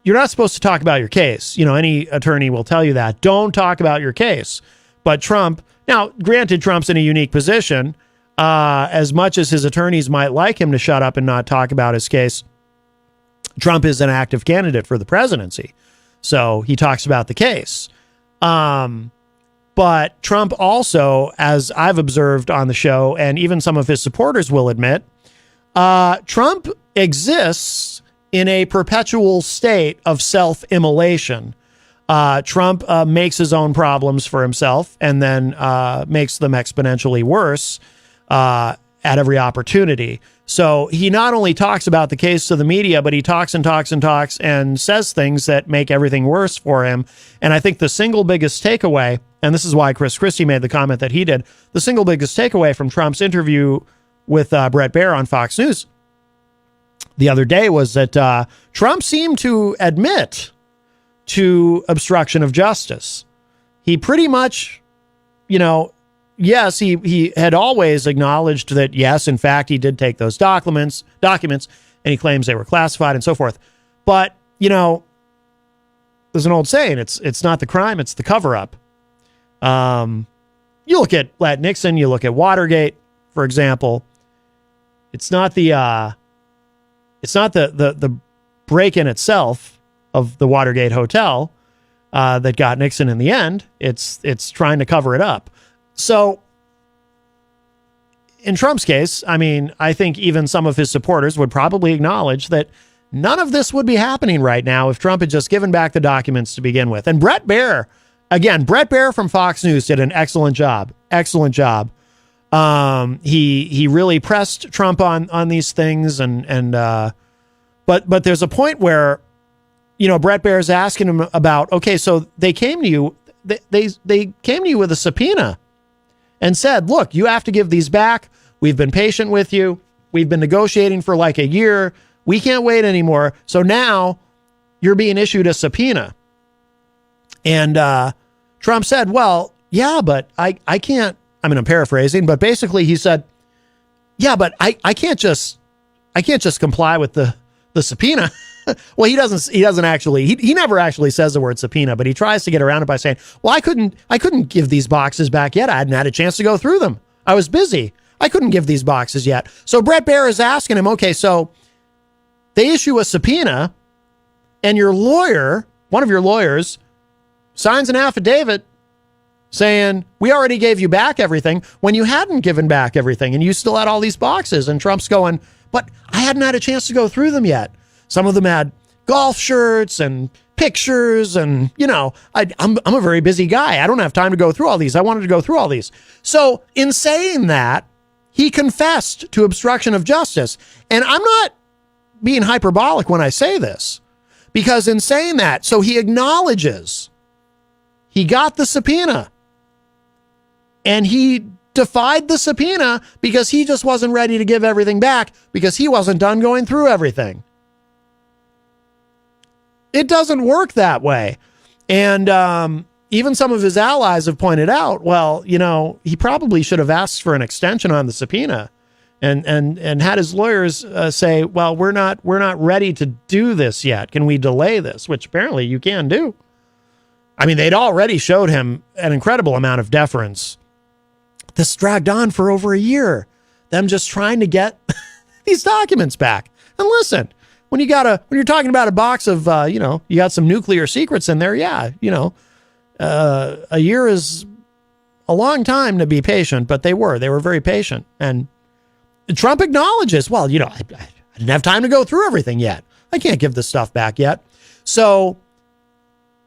you're not supposed to talk about your case. You know, any attorney will tell you that. Don't talk about your case. But Trump, now, granted, Trump's in a unique position. As much as his attorneys might like him to shut up and not talk about his case, Trump is an active candidate for the presidency. So he talks about the case. But Trump also, as I've observed on the show, and even some of his supporters will admit, Trump exists in a perpetual state of self-immolation. Trump makes his own problems for himself and then makes them exponentially worse at every opportunity. So he not only talks about the case to the media, but he talks and talks and talks and says things that make everything worse for him. And I think the single biggest takeaway, and this is why Chris Christie made the comment that he did, the single biggest takeaway from Trump's interview with Bret Baier on Fox News the other day was that Trump seemed to admit to obstruction of justice. He pretty much, you know, yes, he had always acknowledged that, yes, in fact, he did take those documents, and he claims they were classified and so forth. But, you know, there's an old saying, it's not the crime, it's the cover-up. You look at Nixon, you look at Watergate, for example. It's not the break-in itself of the Watergate Hotel that got Nixon in the end. It's trying to cover it up. So in Trump's case, I mean, I think even some of his supporters would probably acknowledge that none of this would be happening right now if Trump had just given back the documents to begin with. And Bret Baier, again, Bret Baier from Fox News did an excellent job. Excellent job. He really pressed Trump on these things, but there's a point where, you know, Bret Baier's asking him about, okay, so they came to you, they came to you with a subpoena and said, look, you have to give these back. We've been patient with you. We've been negotiating for like a year. We can't wait anymore. So now you're being issued a subpoena. And Trump said, well, yeah, but I can't, I mean, I'm paraphrasing, but basically he said, yeah, but I can't just comply with the subpoena. Well, he doesn't actually, he never actually says the word subpoena, but he tries to get around it by saying, well, I couldn't give these boxes back yet. I hadn't had a chance to go through them. I was busy. I couldn't give these boxes yet. So Bret Baier is asking him, okay, so they issue a subpoena and your lawyer, one of your lawyers, signs an affidavit saying, we already gave you back everything when you hadn't given back everything and you still had all these boxes. And Trump's going, but I hadn't had a chance to go through them yet. Some of them had golf shirts and pictures and, I'm a very busy guy. I don't have time to go through all these. I wanted to go through all these. So in saying that, he confessed to obstruction of justice. And I'm not being hyperbolic when I say this, because in saying that, so he acknowledges he got the subpoena and he defied the subpoena because he just wasn't ready to give everything back because he wasn't done going through everything. It doesn't work that way. And even some of his allies have pointed out, well, he probably should have asked for an extension on the subpoena and had his lawyers say, well, we're not ready to do this yet. Can we delay this? Which apparently you can do. I mean, they'd already showed him an incredible amount of deference. This dragged on for over a year. Them just trying to get these documents back. And listen, when you're talking about a box of, you got some nuclear secrets in there. Yeah. A year is a long time to be patient, but they were very patient. And Trump acknowledges, well, I didn't have time to go through everything yet. I can't give this stuff back yet. So,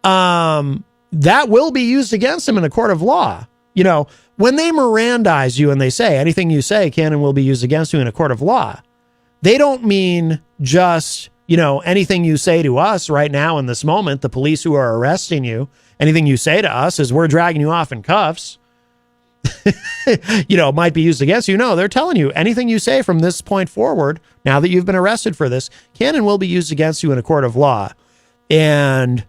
that will be used against him in a court of law. When they Mirandize you and they say anything you say can and will be used against you in a court of law, they don't mean just, anything you say to us right now in this moment, the police who are arresting you, anything you say to us is we're dragging you off in cuffs, might be used against you. No, they're telling you anything you say from this point forward, now that you've been arrested for this, can and will be used against you in a court of law. And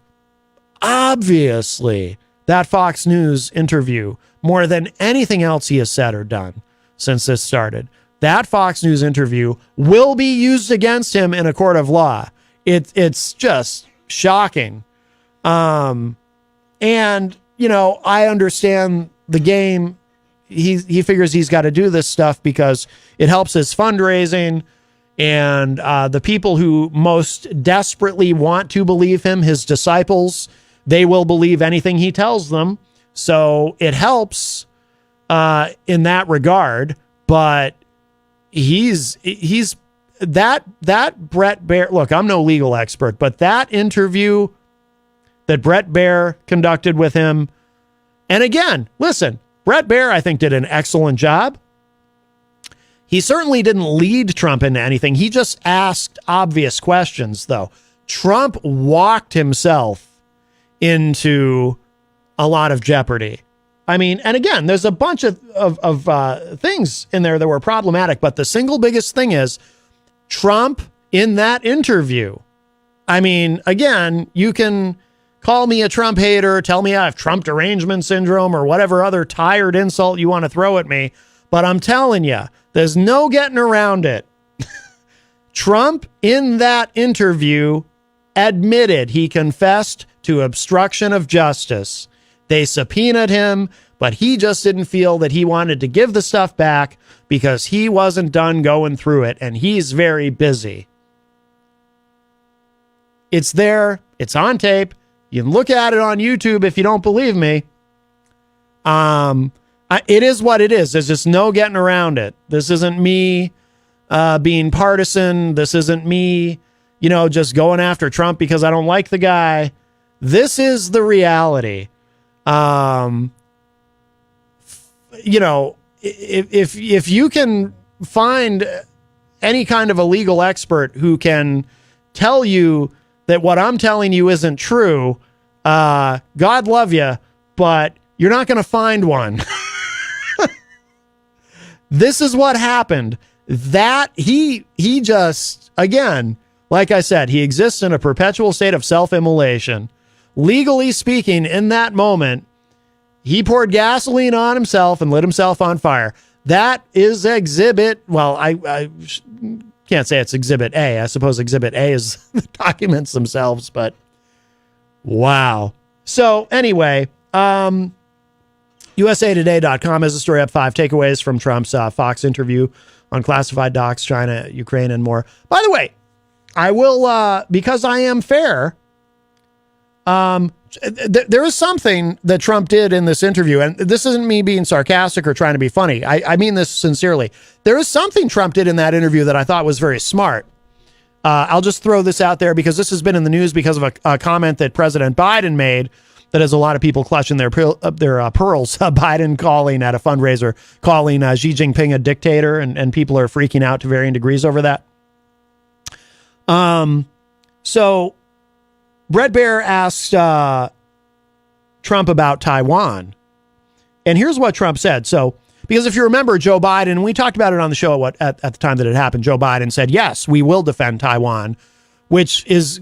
obviously, that Fox News interview, more than anything else he has said or done since this started, that Fox News interview will be used against him in a court of law. It's just shocking. And, I understand the game. He figures he's got to do this stuff because it helps his fundraising. And the people who most desperately want to believe him, his disciples, they will believe anything he tells them. So it helps in that regard. But he's that Bret Baier. Look, I'm no legal expert, but that interview that Bret Baier conducted with him. And again, listen, Bret Baier, I think, did an excellent job. He certainly didn't lead Trump into anything. He just asked obvious questions, though. Trump walked himself into a lot of jeopardy. I mean, and again, there's a bunch of things in there that were problematic, but the single biggest thing is Trump in that interview. I mean, again, you can call me a Trump hater, tell me I have Trump derangement syndrome or whatever other tired insult you want to throw at me, but I'm telling you, there's no getting around it. Trump in that interview admitted he confessed to obstruction of justice. They subpoenaed him, but he just didn't feel that he wanted to give the stuff back because he wasn't done going through it, and he's very busy. It's there. It's on tape. You can look at it on YouTube if you don't believe me. It is what it is. There's just no getting around it. This isn't me being partisan. This isn't me, just going after Trump because I don't like the guy. This is the reality. If you can find any kind of a legal expert who can tell you that what I'm telling you isn't true, God love you, but you're not going to find one. This is what happened. That he just, again, like I said, he exists in a perpetual state of self-immolation. Legally speaking, in that moment, he poured gasoline on himself and lit himself on fire. That is exhibit. Well, I can't say it's Exhibit A. I suppose Exhibit A is the documents themselves, but wow. So anyway, USAtoday.com has a story up 5 takeaways from Trump's Fox interview on classified docs, China, Ukraine, and more. By the way, I will, because I am fair, there is something that Trump did in this interview, and this isn't me being sarcastic or trying to be funny. I mean this sincerely. There is something Trump did in that interview that I thought was very smart. I'll just throw this out there because this has been in the news because of a comment that President Biden made that has a lot of people clutching their pearls. Biden calling at a fundraiser, calling Xi Jinping a dictator, and people are freaking out to varying degrees over that. So Bret Baier asked Trump about Taiwan, and here's what Trump said. So, because if you remember, Joe Biden, we talked about it on the show at the time that it happened, Joe Biden said, yes, we will defend Taiwan, which is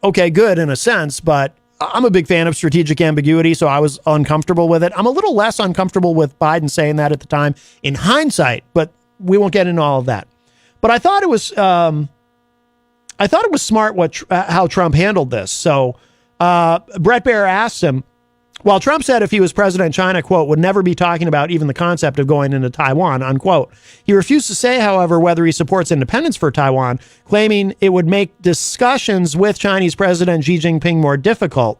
okay, good in a sense, but I'm a big fan of strategic ambiguity, so I was uncomfortable with it. I'm a little less uncomfortable with Biden saying that at the time in hindsight, but we won't get into all of that. But I thought it was smart how Trump handled this. So Bret Baier asked him, while Trump said if he was president, China, quote, would never be talking about even the concept of going into Taiwan, unquote. He refused to say, however, whether he supports independence for Taiwan, claiming it would make discussions with Chinese President Xi Jinping more difficult.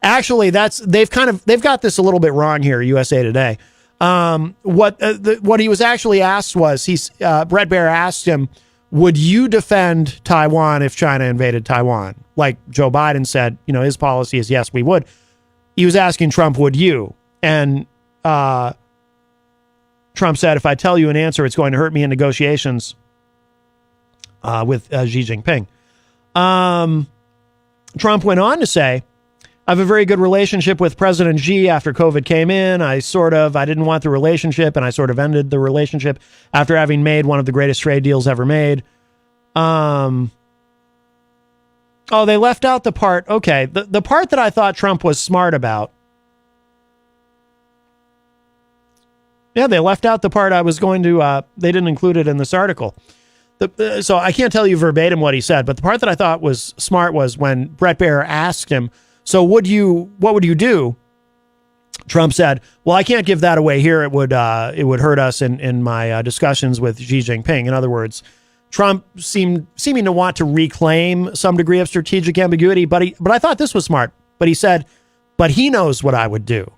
Actually, they've got this a little bit wrong here, USA Today. What he was actually asked was, Bret Baier asked him, would you defend Taiwan if China invaded Taiwan? Like Joe Biden said, his policy is yes, we would. He was asking Trump, would you? And Trump said, if I tell you an answer, it's going to hurt me in negotiations with Xi Jinping. Trump went on to say, I have a very good relationship with President Xi after COVID came in. I didn't want the relationship, and I sort of ended the relationship after having made one of the greatest trade deals ever made. Oh, they left out the part. Okay, the part that I thought Trump was smart about. Yeah, they left out the part I was going to, they didn't include it in this article. So I can't tell you verbatim what he said, but the part that I thought was smart was when Bret Baier asked him, so what would you do? Trump said, well, I can't give that away here. It would hurt us in my discussions with Xi Jinping. In other words, Trump seeming to want to reclaim some degree of strategic ambiguity, but I thought this was smart. But he said, but he knows what I would do.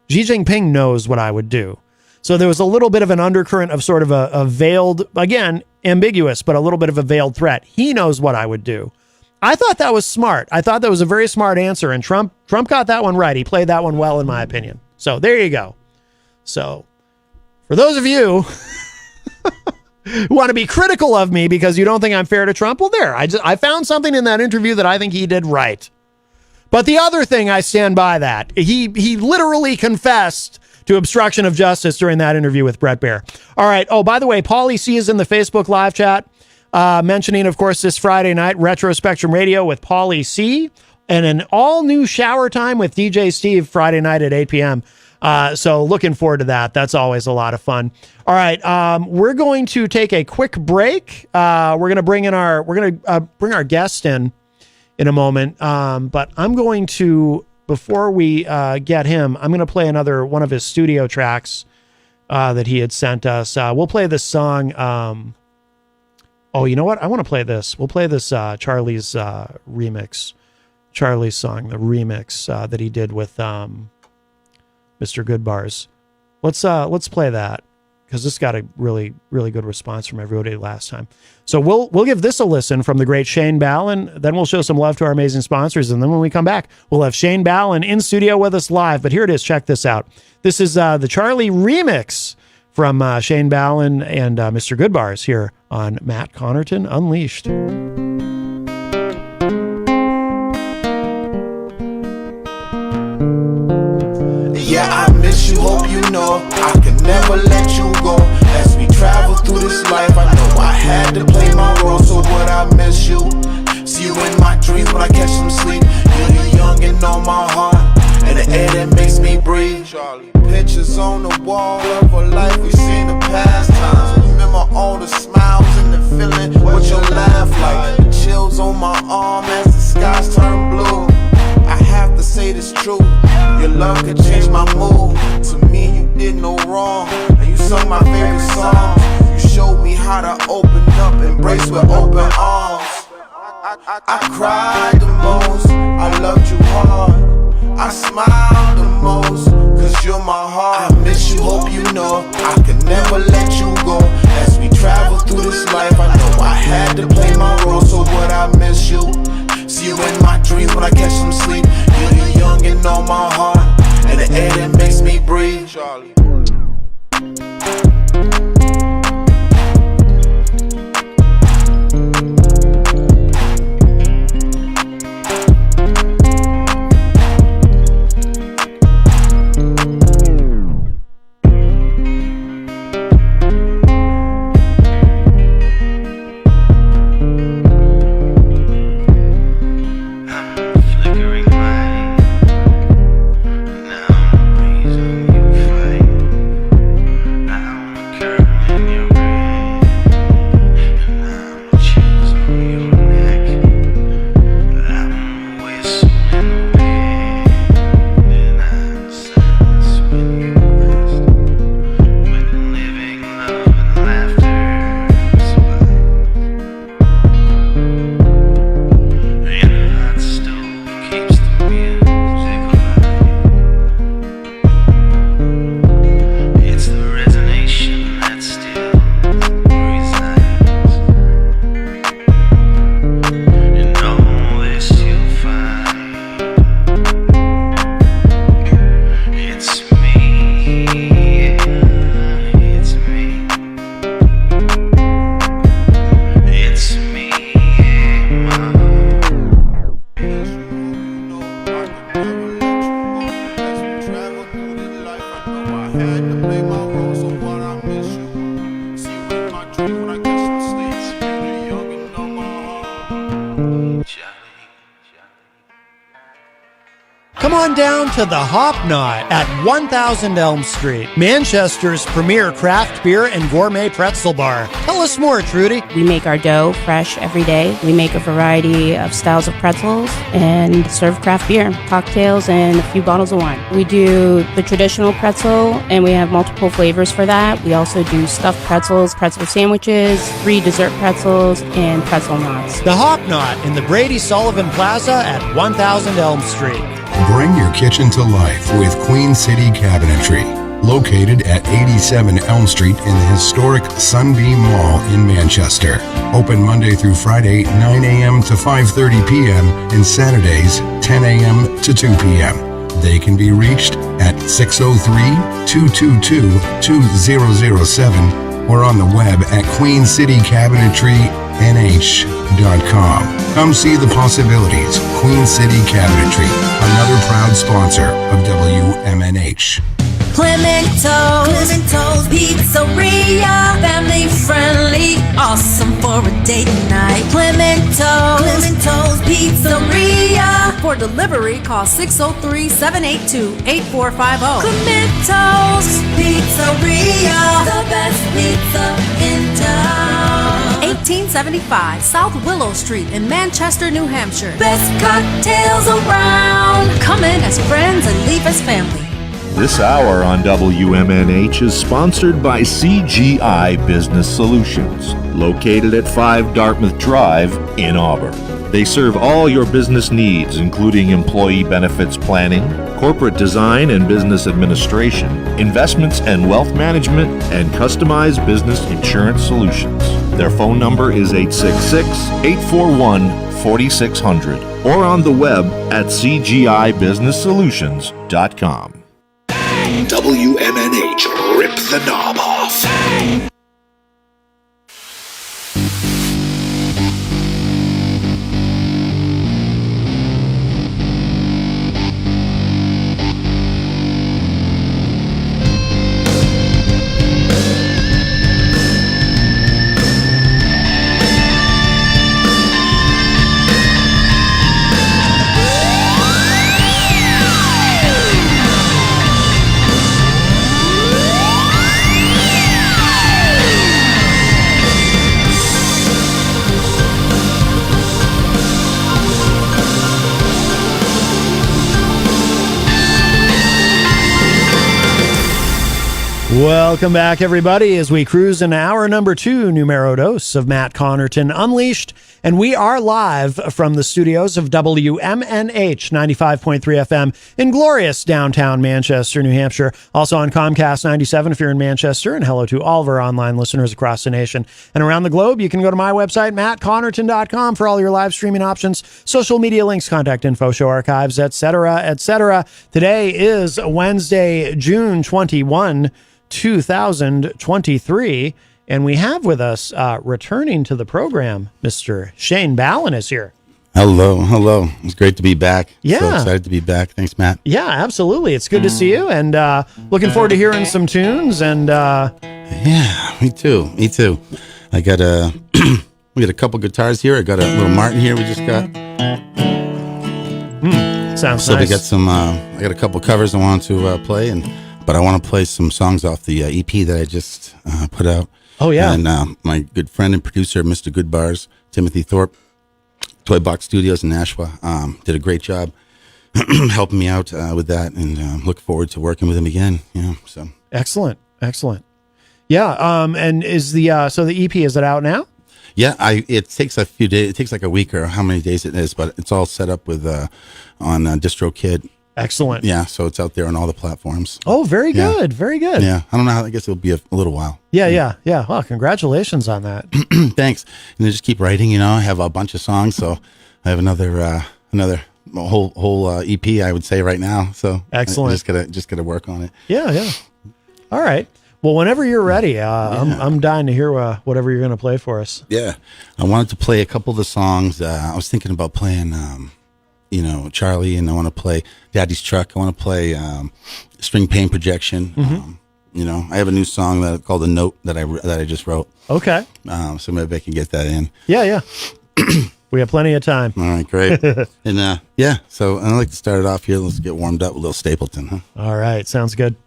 Xi Jinping knows what I would do. So there was a little bit of an undercurrent of sort of a veiled, again, ambiguous, but a little bit of a veiled threat. He knows what I would do. I thought that was smart. I thought that was a very smart answer, and Trump got that one right. He played that one well, in my opinion. So there you go. So for those of you who want to be critical of me because you don't think I'm fair to Trump, well, there. I found something in that interview that I think he did right. But the other thing, I stand by that. He literally confessed to obstruction of justice during that interview with Bret Baier. All right. Oh, by the way, Paulie C is in the Facebook live chat, mentioning, of course, this Friday night, Retro Spectrum Radio with Paulie C, and an all-new Shower Time with DJ Steve Friday night at 8 p.m. So looking forward to that. That's always a lot of fun. All right. We're going to take a quick break. We're going to bring our guest in a moment. But I'm going to, before we get him, I'm going to play another one of his studio tracks that he had sent us. We'll play this song. Oh, you know what? I want to play this. We'll play this Charlie's remix. Charlie's song, the remix that he did with Mr. Goodbars. Let's play that because this got a really, really good response from everybody last time. So we'll give this a listen from the great Shane Ballin. Then we'll show some love to our amazing sponsors, and then when we come back, we'll have Shane Ballin in studio with us live. But here it is. Check this out. This is the Charlie remix from Shane Ballin and Mr. Goodbars here on Matt Connarton Unleashed. Yeah, I miss you, hope you know I can never let you go. As we travel through this life, I know I had to play my role. So what, I miss you. See you in my dreams when I catch some sleep. You're young and on my heart, and the air that makes me breathe. Charlie, pictures on the wall of a life we seen the past times. Remember all the smiles and the feeling what your laugh like. The chills on my arm as the skies turn blue. I have to say this true. Your love could change my mood. To me, you did no wrong, and you sung my favorite songs. You showed me how to open up, embrace with open arms. I cried the most, I loved you hard. I smiled the most, cause you're my heart. I miss you, hope you know I could never let you go. As we travel through this life, I know I had to play my role. So what, I miss you. See you in my dreams when I catch some sleep. You're the youngin' on my heart, and the air that makes me breathe. Charlie. Come on down to the Hop Knot at 1000 Elm Street, Manchester's premier craft beer and gourmet pretzel bar. Tell us more, Trudy. We make our dough fresh every day. We make a variety of styles of pretzels and serve craft beer, cocktails, and a few bottles of wine. We do the traditional pretzel, and we have multiple flavors for that. We also do stuffed pretzels, pretzel sandwiches, free dessert pretzels, and pretzel knots. The Hop Knot in the Brady Sullivan Plaza at 1000 Elm Street. Bring your kitchen to life with Queen City Cabinetry, located at 87 Elm Street in the historic Sunbeam Mall in Manchester. Open Monday through Friday, 9 a.m. to 5:30 p.m. and Saturdays, 10 a.m. to 2 p.m. They can be reached at 603-222-2007 or on the web at queencitycabinetrynh.com. Come see the possibilities. Queen City Cabinetry, another proud sponsor of WMNH. Clemento's Pizzeria, family friendly, awesome for a date night. Clemento's Pizzeria. For delivery, call 603-782-8450. Clemento's Pizzeria, the best pizza in town. 1875 South Willow Street in Manchester, New Hampshire. Best cocktails around. Come in as friends and leave as family. This hour on WMNH is sponsored by CGI Business Solutions, located at 5 Dartmouth Drive in Auburn. They serve all your business needs, including employee benefits planning, corporate design and business administration, investments and wealth management, and customized business insurance solutions. Their phone number is 866-841-4600 or on the web at cgibusinesssolutions.com. WMNH, rip the knob off. Welcome back, everybody, as we cruise in hour number 2, numero dos of Matt Connarton Unleashed. And we are live from the studios of WMNH 95.3 FM in glorious downtown Manchester, New Hampshire. Also on Comcast 97 if you're in Manchester. And hello to all of our online listeners across the nation and around the globe. You can go to my website, mattconnarton.com, for all your live streaming options, social media links, contact info, show archives, etc., etc. Today is Wednesday, June 21, 2023, and we have with us returning to the program, Mr. Shane Ballin is here. Hello. It's great to be back. Yeah. So excited to be back. Thanks, Matt. Yeah, absolutely. It's good to see you, and looking forward to hearing some tunes. And yeah, me too. I got we got a couple guitars here. I got a little Martin here we just got. Sounds so nice. we got some. I got a couple covers I want to play, but I want to play some songs off the EP that I just put out. Oh yeah. And my good friend and producer, Mr. Goodbars, Timothy Thorpe, Toy Box Studios in Nashua, did a great job helping me out with that, and look forward to working with him again. So excellent. Yeah. And is the so the EP, is it out now? Yeah, it takes a few days. It takes like a week or how many days it is, but it's all set up with on DistroKid. Excellent. Yeah, so it's out there on all the platforms. Oh, very good. Very good. Yeah, I don't know how. I guess it'll be a little while. Yeah. Well, congratulations on that. Thanks. And I just keep writing. I have a bunch of songs, so I have another whole EP. I would say right now. So excellent. Just gotta work on it. Yeah. All right. Well, whenever you're ready, I'm dying to hear whatever you're going to play for us. Yeah, I wanted to play a couple of the songs. I was thinking about playing. Charlie, and I want to play Daddy's Truck. I want to play String Pain Projection. Mm-hmm. I have a new song called A Note that I just wrote. Okay. So maybe I can get that in. Yeah. We have plenty of time. All right, great. And so I'd like to start it off here. Let's get warmed up with a little Stapleton, huh? All right, sounds good.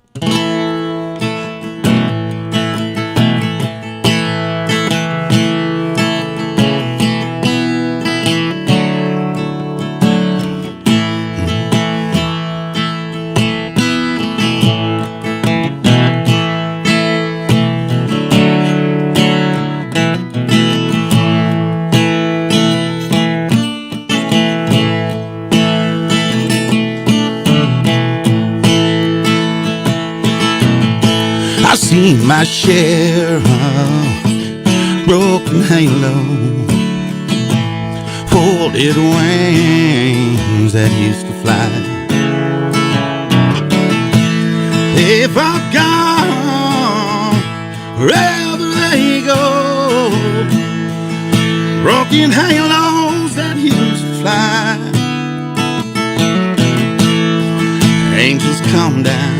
I've seen my share of broken halo, folded wings that used to fly. If I've gone wherever they go, broken halos that used to fly. Angels come down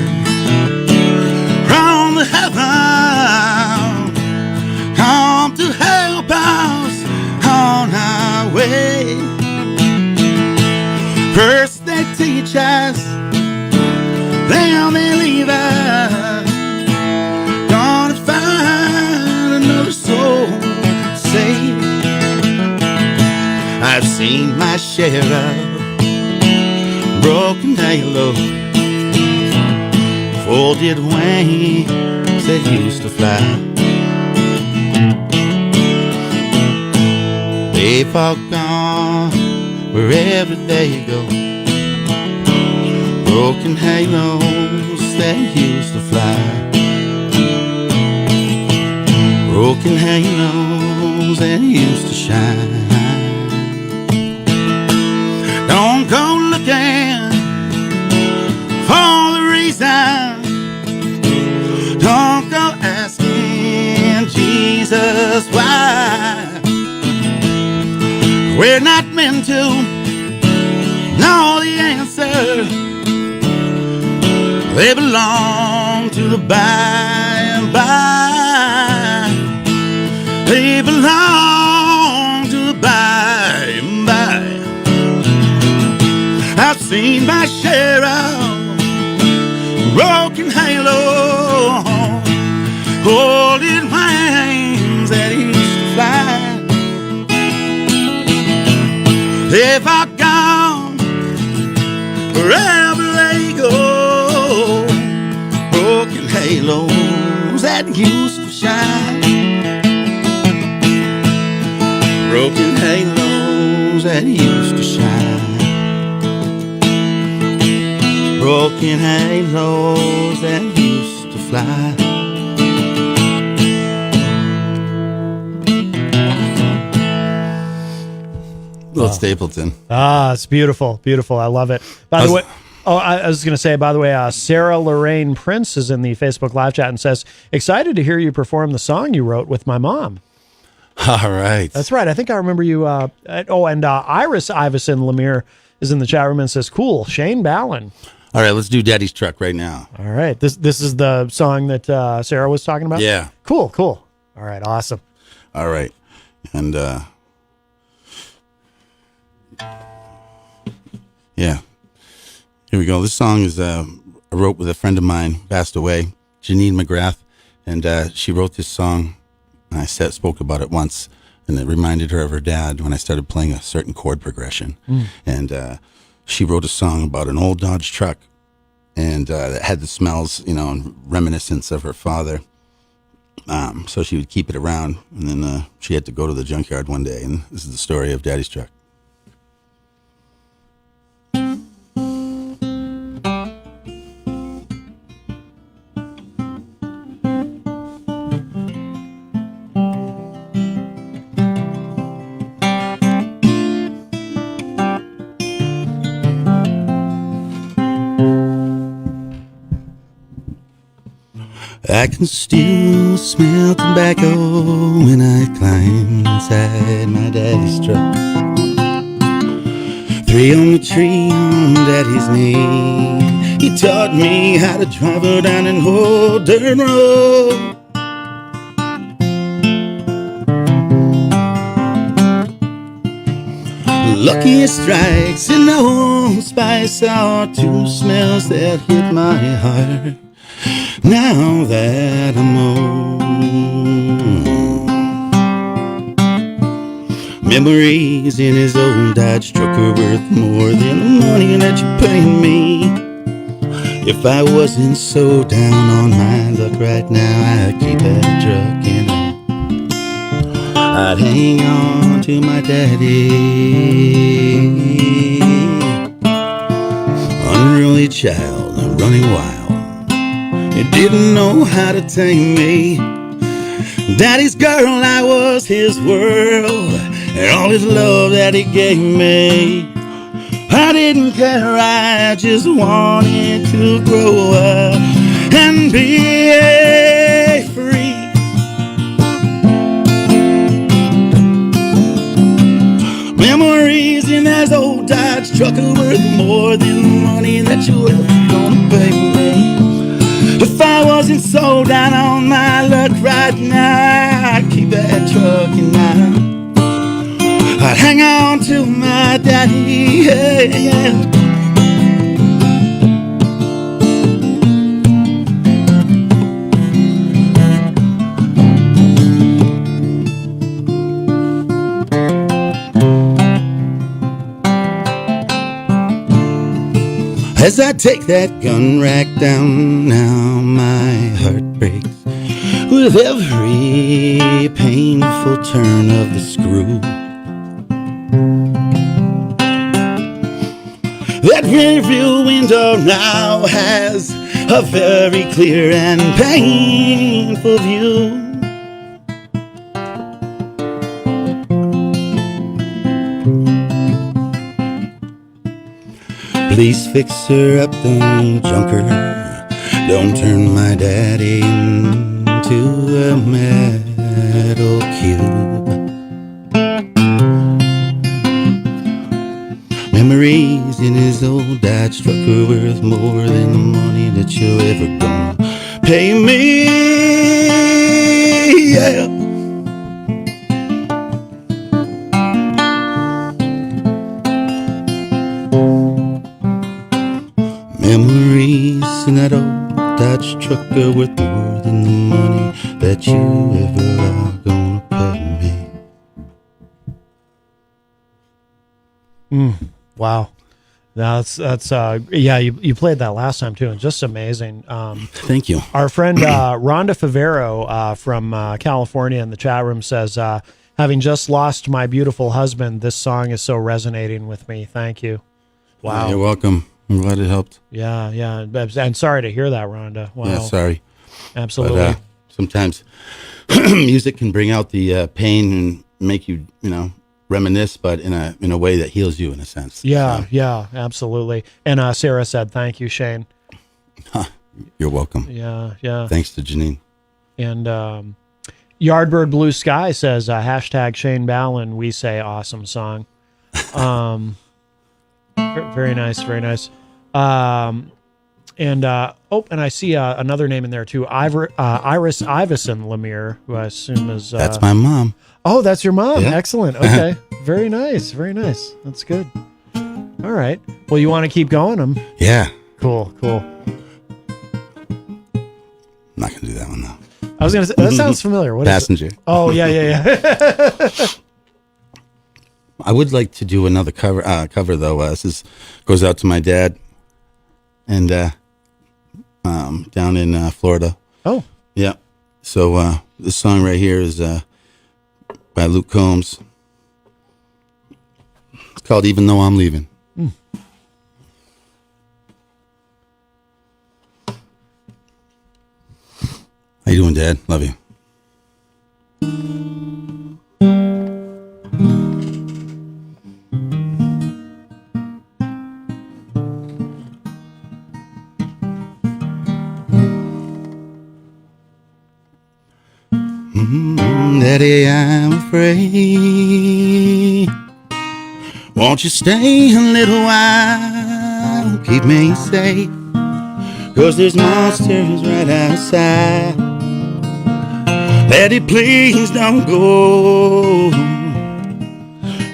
from the heaven, come to help us on our way. First they teach us, then they leave us, gonna find another soul to save. I've seen my share of broken halos, folded wings that used to fly. They've all gone wherever they go, broken halos that used to fly. Broken halos that used to shine. Don't go looking for the reason, don't go asking Jesus why. We're not meant to know the answer. They belong to the by and by. They belong to the by and by. I've seen my share of broken halo, holding wings that used to fly. If I've gone wherever they go, broken halos halos that used to shine. Broken halos that used to shine. Broken halos that used to fly. Will Stapleton. Ah, it's beautiful. Beautiful. I love it. By the way, I was going to say, by the way, Sarah Lorraine Prince is in the Facebook live chat and says, excited to hear you perform the song you wrote with my mom. All right. That's right. I think I remember you. And Iris Iverson Lemire is in the chat room and says, cool, Shane Ballin. All right, let's do Daddy's Truck right now. All right. This is the song that Sarah was talking about? Yeah. Cool. All right. Awesome. All right. And, yeah. Here we go. This song is I wrote with a friend of mine, passed away, Janine McGrath, and she wrote this song. And I spoke about it once, and it reminded her of her dad when I started playing a certain chord progression. And she wrote a song about an old Dodge truck, and that had the smells, and reminiscence of her father. So she would keep it around, and then she had to go to the junkyard one day, and this is the story of Daddy's Truck. I can still smell tobacco when I climb inside my daddy's truck. 3 on the tree on daddy's knee. He taught me how to drive her down an old dirt road. Luckiest strikes in the whole spice are 2 smells that hit my heart. Now that I'm old, memories in his old Dodge truck are worth more than the money that you're paying me. If I wasn't so down on my luck right now, I'd keep that truck and I'd hang on to my daddy. Unruly child, running wild. He didn't know how to tame me. Daddy's girl, I was his world, and all his love that he gave me. I didn't care, I just wanted to grow up and be free. Memories in that old Dodge truck are worth more than the money that you ever gonna pay me. If I wasn't so down on my luck right now, I'd keep that truck and I'd hang on to my daddy. Yeah. As I take that gun rack down, now my heart breaks with every painful turn of the screw. That rearview window now has a very clear and painful view. Please fix her up, don't junk her. Don't turn my daddy into a metal cube. Memories in his old Dodge truck are worth more than the money that you're ever gonna pay me. Yeah. Memories in that old Dodge truck are worth more than the money that you ever are gonna pay me. Wow. That's yeah. You played that last time too, and just amazing. Thank you. Our friend Rhonda Favero from California in the chat room says, "Having just lost my beautiful husband, this song is so resonating with me. Thank you." Wow, You're welcome. I'm glad it helped. Yeah, and sorry to hear that, Rhonda. Wow. Yeah, sorry. Absolutely. But, sometimes music can bring out the pain and make you, reminisce, but in a way that heals you in a sense. Yeah, So, yeah, absolutely. And Sarah said, "Thank you, Shane." you're welcome. Yeah. Thanks to Janine. And Yardbird Blue Sky says, hashtag Shane Ballin, we say awesome song. Very nice, very nice. And I see another name in there too, Iris Iveson Lemire, who I assume is... That's my mom. Oh, that's your mom. Yeah. Excellent. Okay. Very nice. Very nice. That's good. All right. Well, you want to keep going? Yeah. Cool. I'm not going to do that one, though. I was going to say, that sounds familiar. What Passenger. is it? Oh, yeah. I would like to do another cover though. This goes out to my dad and down in Florida. Oh. Yeah. So this song right here is by Luke Combs. It's called Even Though I'm Leaving. How you doing, Dad? Love you. Daddy, I'm afraid. Won't you stay a little while? Keep me safe. 'Cause there's monsters right outside. Daddy, please don't go.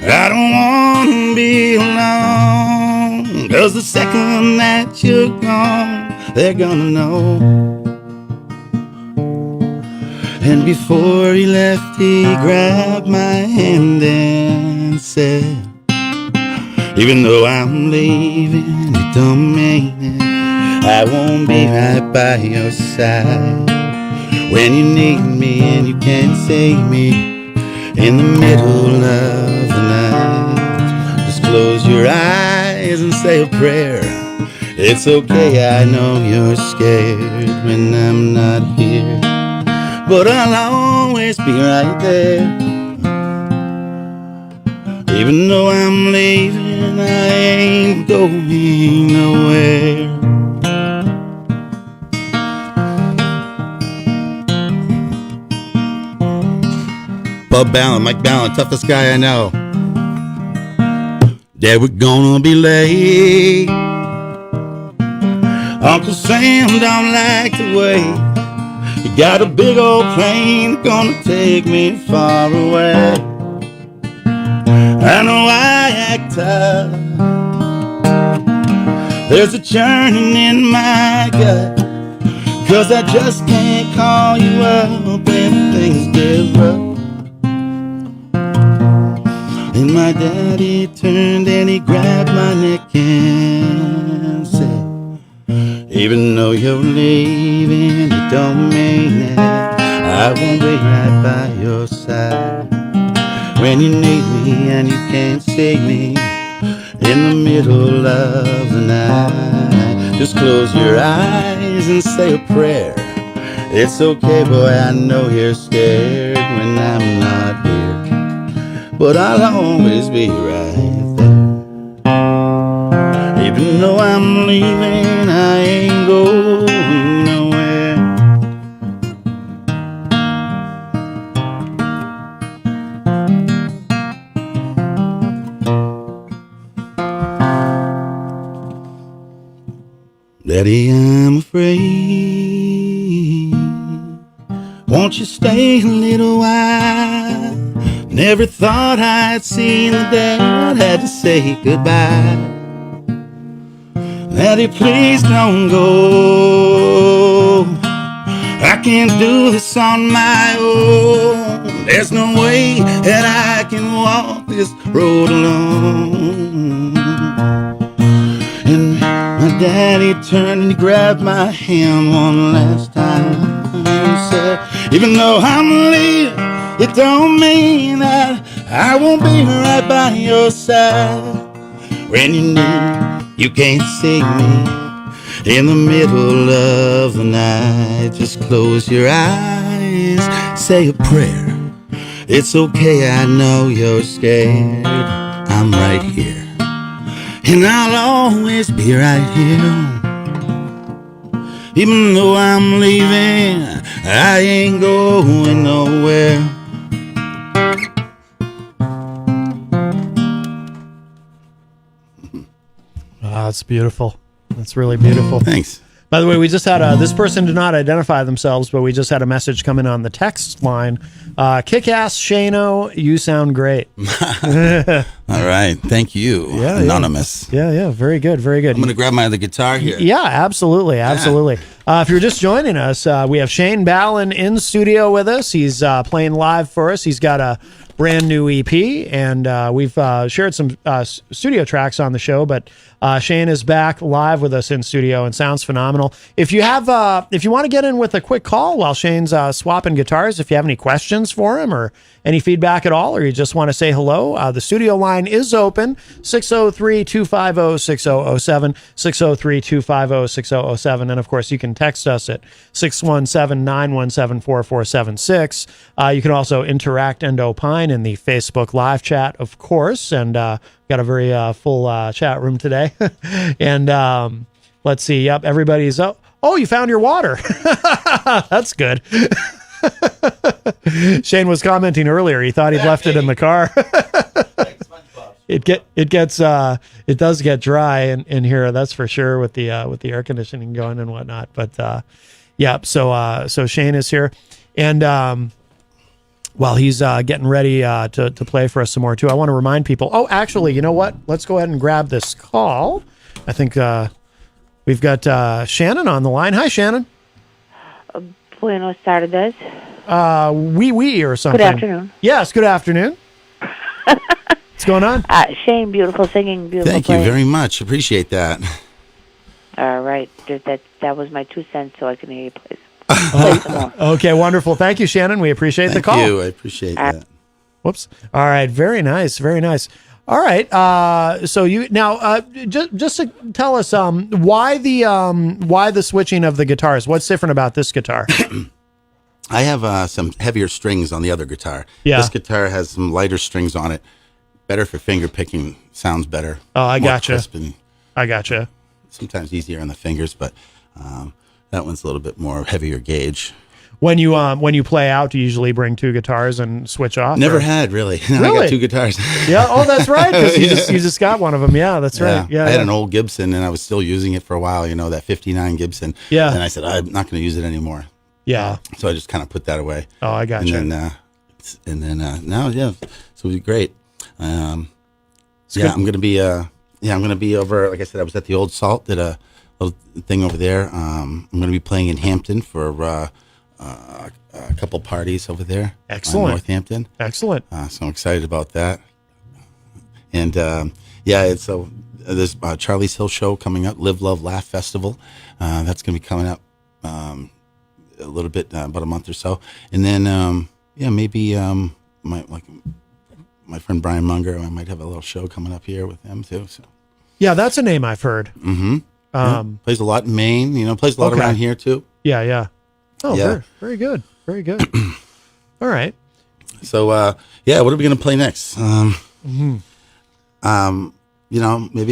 I don't want to be alone. 'Cause the second that you're gone, they're gonna know. And before he left, he grabbed my hand and said, even though I'm leaving, it don't mean it. I won't be right by your side when you need me and you can't save me in the middle of the night. Just close your eyes and say a prayer. It's okay, I know you're scared when I'm not here, but I'll always be right there. Even though I'm leaving, I ain't going nowhere. Bub Ballin, Mike Ballin, toughest guy I know. Dad, we're gonna be late. Uncle Sam don't like to wait. You got a big old plane gonna take me far away. I know I act tough. There's a churning in my gut, 'cause I just can't call you up when things get rough. And my daddy turned and he grabbed my neck and said, even though you're leaving, it don't mean it. I won't be right by your side when you need me and you can't save me in the middle of the night. Just close your eyes and say a prayer. It's okay, boy, I know you're scared when I'm not here, but I'll always be right there. Even though I'm leaving, I ain't going nowhere. Daddy, I'm afraid. Won't you stay a little while? Never thought I'd see the day I'd had to say goodbye. Daddy, please don't go. I can't do this on my own. There's no way that I can walk this road alone. Daddy turned and he grabbed my hand one last time and said, even though I'm leaving, it don't mean that I won't be right by your side. When you need, you can't save me in the middle of the night. Just close your eyes, say a prayer. It's okay, I know you're scared. I'm right here, and I'll always be right here. Even though I'm leaving, I ain't going nowhere. That's beautiful. That's really beautiful. Thanks. By the way, we just had this person did not identify themselves, but we just had a message come in on the text line. Kick-ass Shano, you sound great. All right. Thank you, Anonymous. Yeah. Very good. Very good. I'm going to grab my other guitar here. Yeah, absolutely. If you're just joining us, we have Shane Ballin in studio with us. He's playing live for us. He's got a brand new EP, and we've shared some studio tracks on the show, but Shane is back live with us in studio and sounds phenomenal. If you want to get in with a quick call while Shane's swapping guitars, if you have any questions for him or any feedback at all, or you just want to say hello, the studio line is open, 603-250-6007, 603-250-6007, and of course you can text us at 617-917-4476. You can also interact and opine in the Facebook live chat, of course, and got a very full chat room today. And let's see, yep, everybody's oh, you found your water. That's good. Shane was commenting earlier, he thought he'd left it in the car. It does get dry in here, that's for sure, with the air conditioning going and whatnot. But so Shane is here, and while he's getting ready to play for us some more too, I want to remind people. Oh, actually, you know what? Let's go ahead and grab this call. I think we've got Shannon on the line. Hi, Shannon. Buenos tardes. Oui, or something. Good afternoon. Yes, good afternoon. What's going on? Shane, beautiful singing, beautiful Thank playing. you very much. Appreciate that. All right. That was my 2 cents, so I can hear you play some more. Okay, wonderful. Thank you, Shannon. We appreciate the call. Thank you. I appreciate that. Whoops. All right. Very nice. Very nice. All right. So you now just to tell us why the switching of the guitars. What's different about this guitar? I have some heavier strings on the other guitar. Yeah. This guitar has some lighter strings on it. Better for finger picking. Sounds better. Oh, I gotcha. I gotcha. Sometimes easier on the fingers, but that one's a little bit more heavier gauge. When you play out, do you usually bring two guitars and switch off? Never had, really. Really? I got two guitars. Yeah. Oh, that's right. Because you just got one of them. Yeah, that's right. Yeah. I had an old Gibson, and I was still using it for a while. You know, that '59 Gibson. Yeah. And I said I'm not going to use it anymore. Yeah. So I just kind of put that away. Oh, I gotcha. And then now, yeah. So it'll be great. I'm going to be over. Like I said, I was at the Old Salt. Did a little thing over there. I'm going to be playing in Hampton for a couple parties over there. Excellent. Northampton. Excellent. So I'm excited about that. And there's Charlie's Hill show coming up. Live, Love, Laugh Festival. That's going to be coming up a little bit, about a month or so. And then maybe my friend Brian Munger, I might have a little show coming up here with them too. So yeah, that's a name I've heard. Mm-hmm. Plays a lot in Maine. Plays a lot around here too. Yeah. Oh, Yeah. very, very good. Very good. All right. So what are we going to play next? Maybe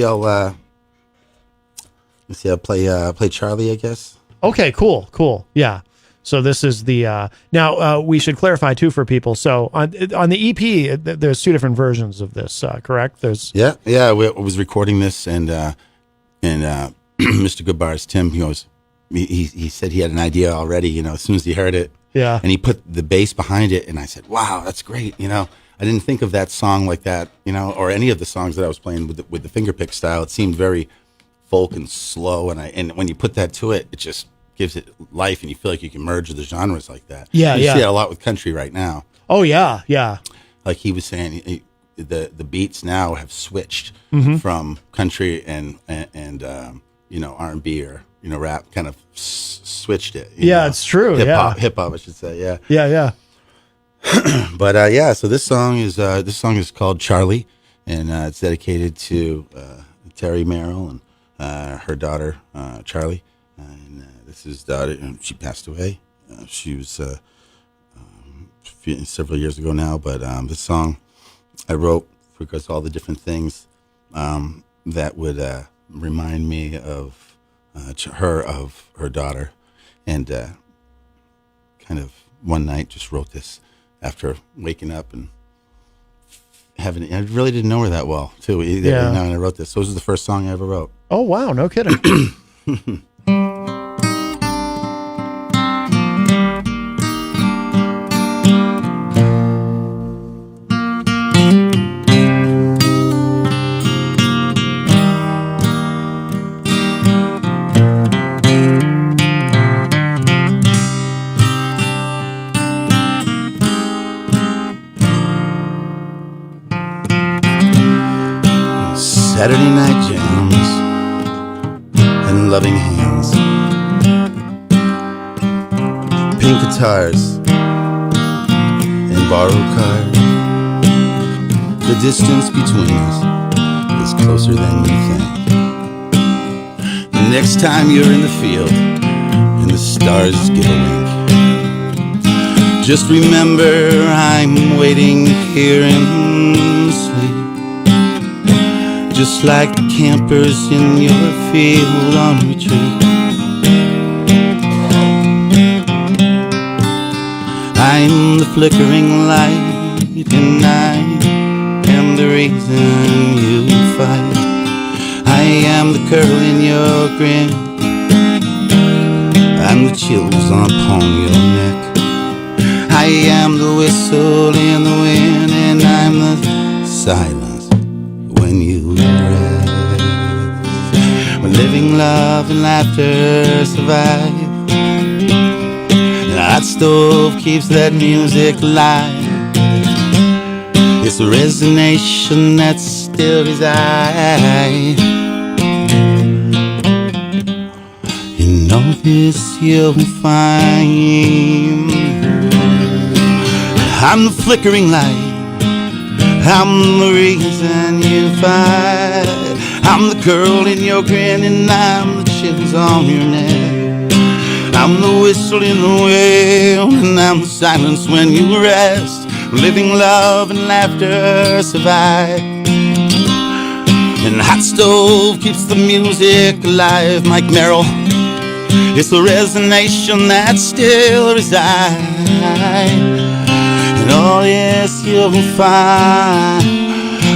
I'll play Charlie, I guess. Okay, cool. Yeah. So this is the now we should clarify too for people. So on the EP, there's two different versions of this, correct? There's I was recording this, and Mr. Goodbars, Tim, he said he had an idea already. As soon as he heard it, yeah, and he put the bass behind it, and I said, "Wow, that's great." I didn't think of that song like that, or any of the songs that I was playing with the fingerpick style. It seemed very folk and slow, and when you put that to it, it just gives it life, and you feel like you can merge the genres like that. Yeah, you see that a lot with country right now. Oh yeah. Like he was saying, the beats now have switched Mm-hmm. from country and R&B or rap, kind of switched it. It's true. Hip hop, I should say. Yeah. But so this song is called Charlie, and it's dedicated to Terry Merrill and her daughter Charlie. And this is daughter, and she passed away. She was several years ago now. But this song I wrote because all the different things that would remind me of her daughter, and kind of one night just wrote this after waking up and I really didn't know her that well too. And I wrote this. So this is the first song I ever wrote. Oh wow, no kidding. Saturday night jams and loving hands, pink guitars and borrowed cars. The distance between us is closer than you think. The next time you're in the field and the stars give a wink, just remember I'm waiting here in sleep. Just like the campers in your field on retreat. I'm the flickering light, and I am the reason you fight. I am the curl in your grin, I'm the chills upon your neck. I am the whistle in the wind, and I'm the silence when you rest. When living, love, and laughter survive, and a hot stove keeps that music alive. It's a resonation that still resides. In all this you'll find I'm the flickering light, I'm the reason you fight. I'm the curl in your grin, and I'm the chills on your neck. I'm the whistle in the wind, and I'm the silence when you rest. Living, love, and laughter survive, and the hot stove keeps the music alive. Mike Merrill, it's the resonation that still resides. And oh yes, you'll find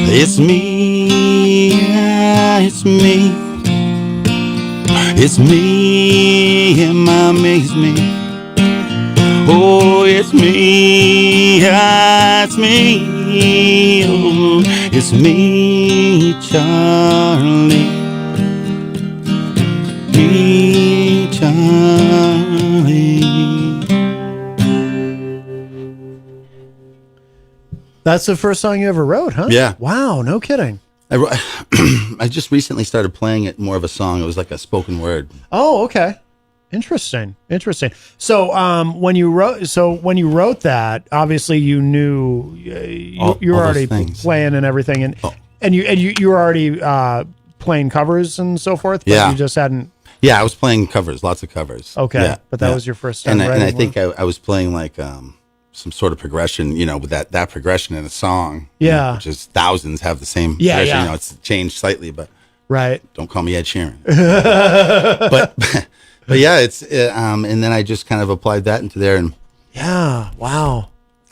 it's me, it's me, it's me, it amaze me. Oh, it's me, it's me, oh, it's me, Charlie, me, Charlie. That's the first song you ever wrote, huh? Yeah. Wow, no kidding. I just recently started playing it more of a song. It was like a spoken word. Oh, okay. Interesting. So, when you wrote that, obviously you knew you were already playing and everything, and you were already playing covers and so forth. But you just hadn't. Yeah, I was playing covers, lots of covers. Okay, yeah, but that was your first time. And I think I was playing like some sort of progression, with that progression in a song. Yeah, which is thousands have the same. Yeah, progression. yeah. It's changed slightly, but right. Don't call me Ed Sheeran. But yeah, it's and then I just kind of applied that into there, and yeah, wow.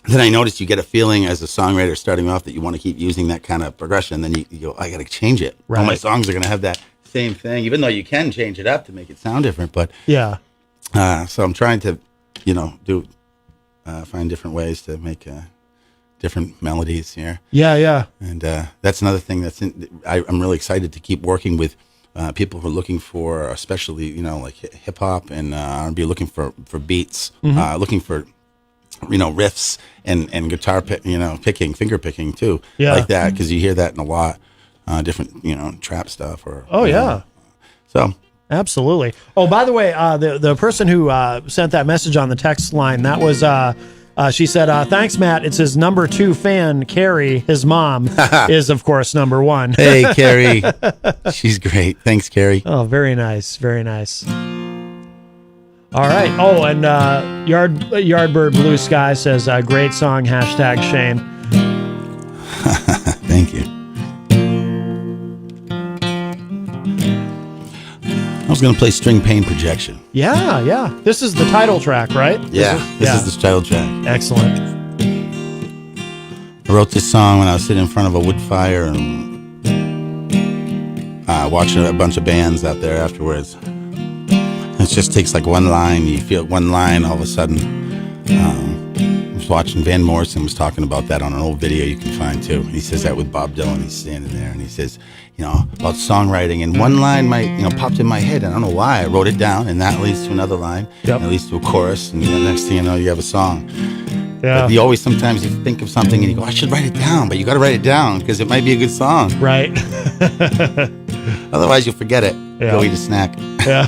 Then I noticed you get a feeling as a songwriter starting off that you want to keep using that kind of progression. Then you go, I got to change it. Right. All my songs are going to have that same thing, even though you can change it up to make it sound different. But yeah, so I'm trying to, find different ways to make different melodies here. Yeah. And that's another thing I'm really excited to keep working with people who are looking for, especially like hip hop and R&B, looking for beats, looking for riffs and guitar picking, finger picking too, like that, because you hear that in a lot different trap stuff or yeah. So Absolutely. Oh, by the way, the person who sent that message on the text line, that was she said, "Thanks, Matt. It's his number 2 fan, Carrie. His mom is, of course, number 1." Hey, Carrie. She's great. Thanks, Carrie. Oh, very nice. Very nice. All right. Oh, and Yardbird Blue Sky says, "Great song." #Shane. Thank you. I was going to play String Pain Projection. Yeah. This is the title track, right? This is the title track. Excellent. I wrote this song when I was sitting in front of a wood fire and watching a bunch of bands out there afterwards. It just takes like one line. You feel one line, all of a sudden. I was watching Van Morrison was talking about that on an old video you can find too. He says that with Bob Dylan. He's standing there and he says, about songwriting, and one line popped in my head. I don't know why. I wrote it down, and that leads to another line, and it leads to a chorus, and the next thing you know, you have a song. Yeah. But sometimes you think of something and you go, I should write it down, but you got to write it down because it might be a good song. Right. Otherwise, you'll forget it. Yeah. Go eat a snack. Yeah.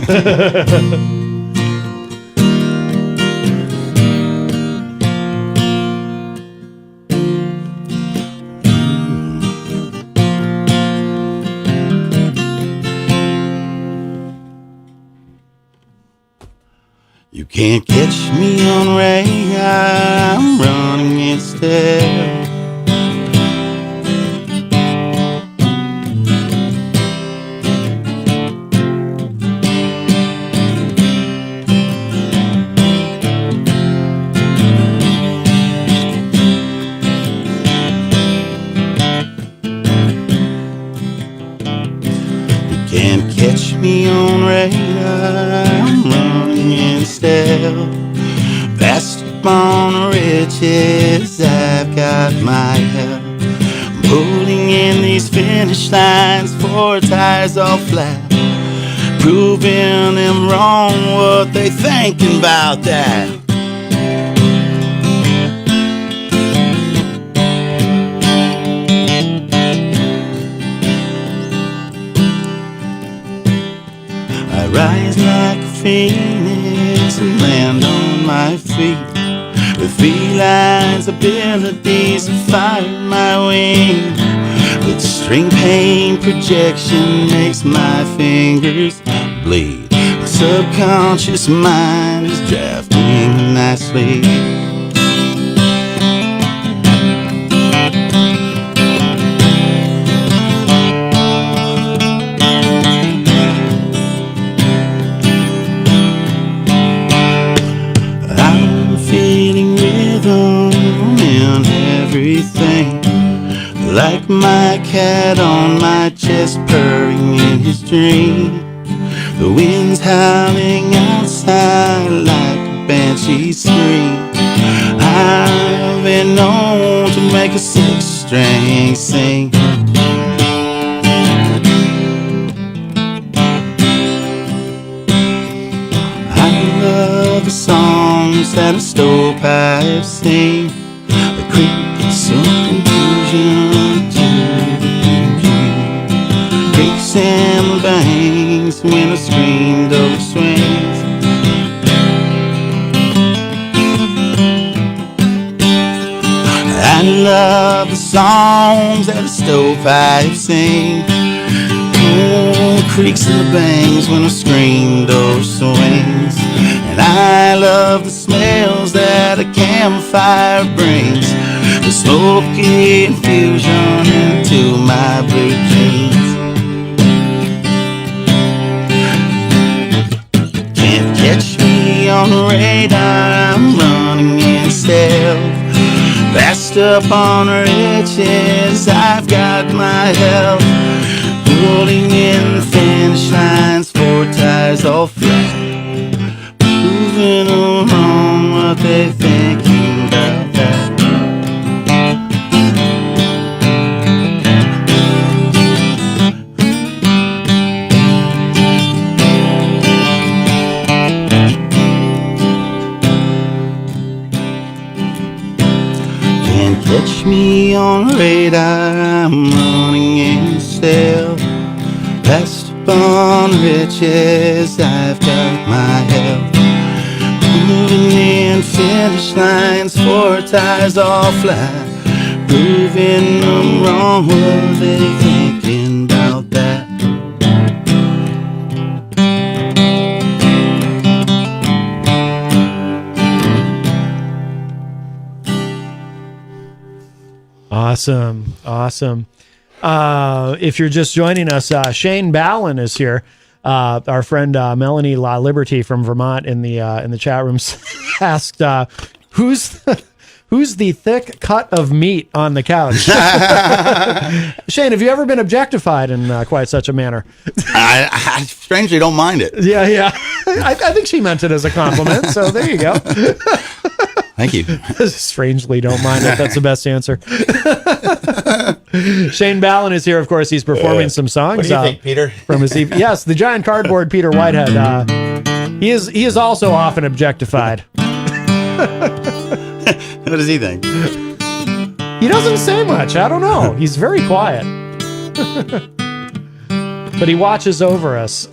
You can't catch me on radar, I'm running instead. You can't catch me on radar, I'm running instead. Fast upon the ridges, I've got my help. Pulling in these finish lines, 4 tires all flat. Proving them wrong, what they thinking about that. I rise like a phoenix and land on my feet. With felines abilities to fire my wings. But string pain projection makes my fingers bleed. My subconscious mind is drafting when I sleep. Like my cat on my chest purring in his dream. The wind's howling outside like a banshee scream. I've been known to make a 6-string sing. I love the songs that a stovepipe sing. The creek is so confusion to creeks and the banks when a screen door swings. I love the songs that a stovepipe sing. Oh, creaks and the bangs when a screen door swings. And I love the smells that a campfire brings. The smoky infusion into my blue jeans. Can't catch me on the radar, I'm running in stealth. Fast up on the edges, I've got my health. Pulling in the finish lines, 4 tires all flat. Proving them wrong, what they thinking about that. Can't catch me on radar, I'm running in stealth. Past upon riches, I've got my health. Moving in finish lines, 4 tires all flat. Proving them wrong, what are they thinking about that? Awesome. If you're just joining us, Shane Ballin is here. Our friend Melanie La Liberty from Vermont in the chat rooms asked, "Who's the thick cut of meat on the couch?" Shane, have you ever been objectified in quite such a manner? I strangely don't mind it. Yeah. I think she meant it as a compliment. So there you go. Thank you. Strangely don't mind it. That's the best answer. Shane Ballin is here. Of course, he's performing some songs. What do you think, Peter? From his EP. Yes, the giant cardboard Peter Whitehead. He is also often objectified. What does he think? He doesn't say much. I don't know. He's very quiet. But he watches over us.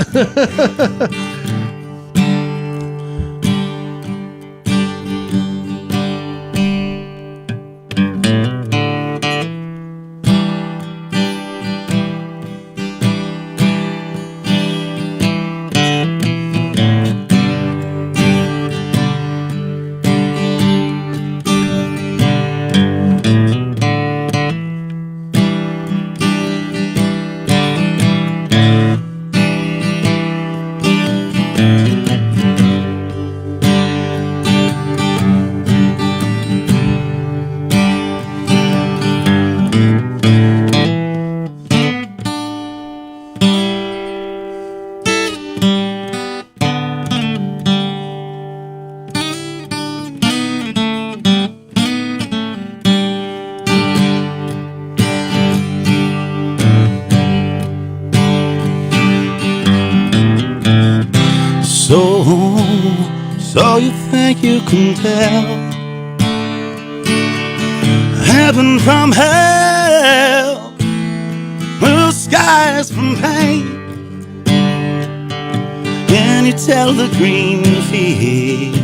So you think you can tell heaven from hell, blue skies from pain? Can you tell the green field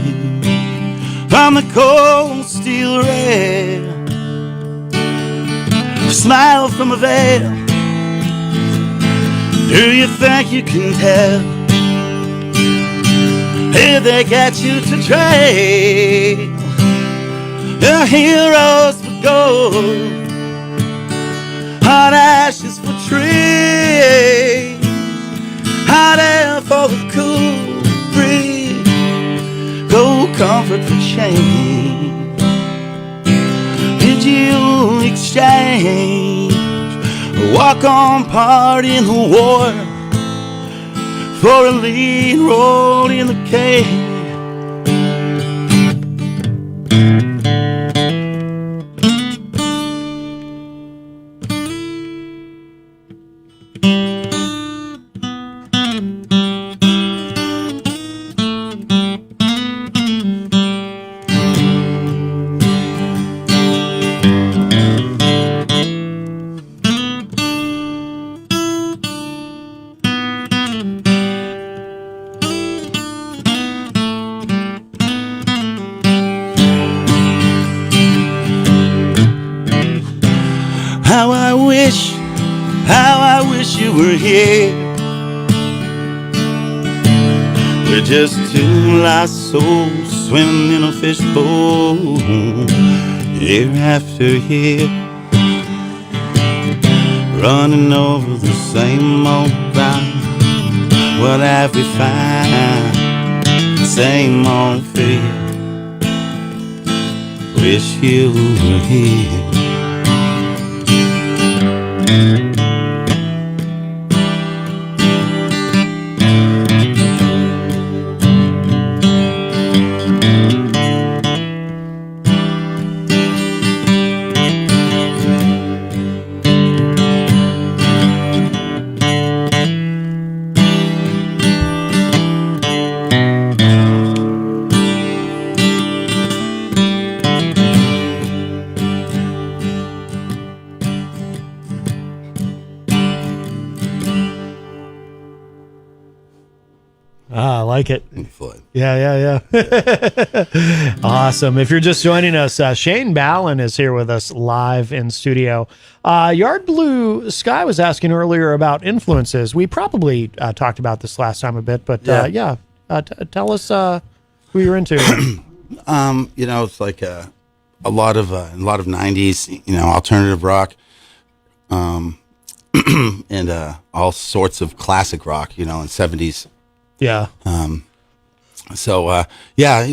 from the cold steel rail? Smile from a veil. Do you think you can tell? Here they get you to trade your heroes for gold, hot ashes for trees, hot air for the cool breeze, gold comfort for change. Did you exchange a walk-on part in the war for a lead role in the cave? How I wish you were here. We're just two lost souls swimming in a fishbowl, year after year, running over the same old ground. What have we found? Same old fear. Wish you were here. I like it. Pink Floyd. Yeah. Awesome. If you're just joining us, Shane Ballin is here with us live in studio. Yard Blue Sky was asking earlier about influences. We probably talked about this last time a bit, but tell us who you're into. It's like a lot of 90s, alternative rock, and all sorts of classic rock, and 70s. Yeah. You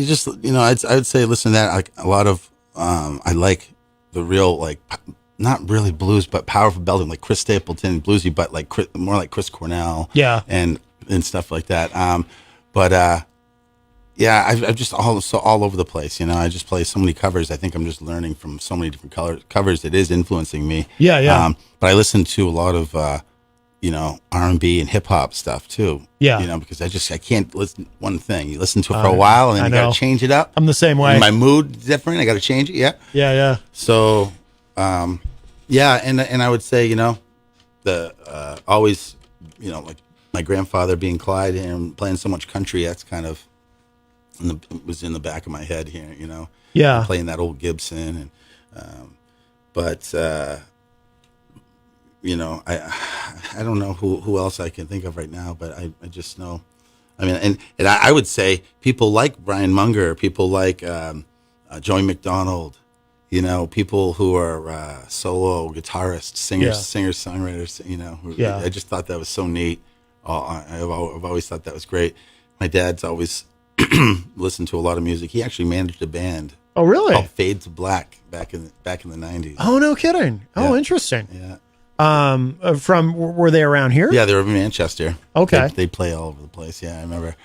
just, I would say listen to that. Like a lot of, I like the real, like, not really blues, but powerful belting, like Chris Stapleton, bluesy, but like more like Chris Cornell. Yeah. And stuff like that. I've just all over the place. I just play so many covers. I think I'm just learning from so many different covers. It is influencing me. Yeah. But I listen to a lot of, R&B and hip hop stuff too. Yeah. Because I can't listen to one thing. You listen to it for a while and then you got to change it up. I'm the same way. My mood's different. I got to change it. Yeah. Yeah. So, and I would say, the always, like my grandfather being Clyde and playing so much country, that's kind of was in the back of my head here, Yeah. playing that old Gibson and I don't know who else I can think of right now, but I just know, and I would say people like Brian Munger, people like Joey McDonald, people who are solo guitarists, singers, songwriters, I just thought that was so neat. I've always thought that was great. My dad's always listened to a lot of music. He actually managed a band. Oh, really? Called Fade to Black back in the 90s. Oh, no kidding. Yeah. Oh, interesting. Yeah. Were they around here? Yeah, they were in Manchester. Okay. They play all over the place. Yeah, I remember.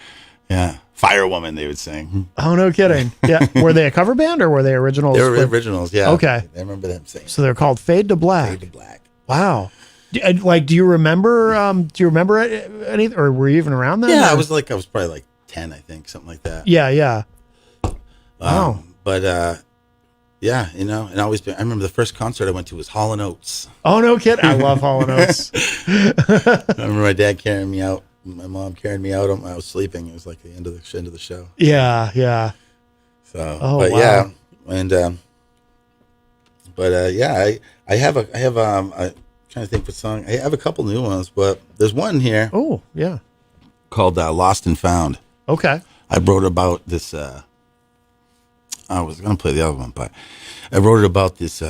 Yeah. Firewoman, they would sing. Oh, no kidding. Yeah. Were they a cover band or were they originals? They were originals, yeah. Okay. I remember them singing. So they're called Fade to Black. Fade to Black. Wow. Do you remember any, or were you even around then? Yeah, or? I was probably like 10, I think, something like that. Yeah. Wow. But yeah, and I remember the first concert I went to was Hall & Oates. Oh, no kidding. I love Hall & Oates. I remember my dad carrying me out, my mom carrying me out. I was sleeping. It was like the end of the show. Yeah. So, wow. Yeah, and I have I'm trying to think what song. I have a couple new ones, but there's one here. Oh, yeah. Called Lost and Found. Okay. I wrote about this. I was going to play the other one, but I wrote it about this.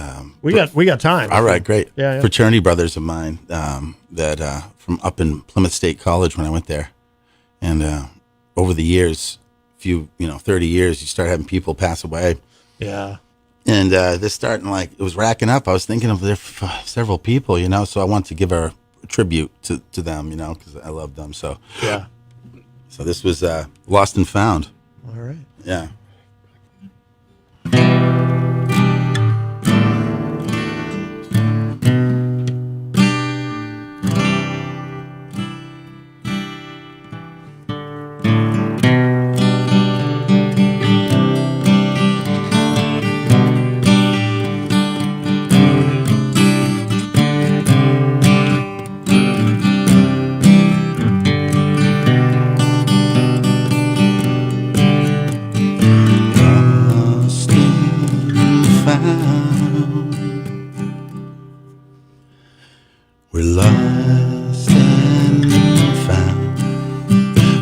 We got time. All right, great. Yeah. Fraternity brothers of mine that from up in Plymouth State College when I went there, and over the years, 30 years, you start having people pass away. Yeah. And this starting it was racking up. I was thinking of several people, so I wanted to give a tribute to them, because I love them. So yeah. So this was Lost and Found. All right. Yeah.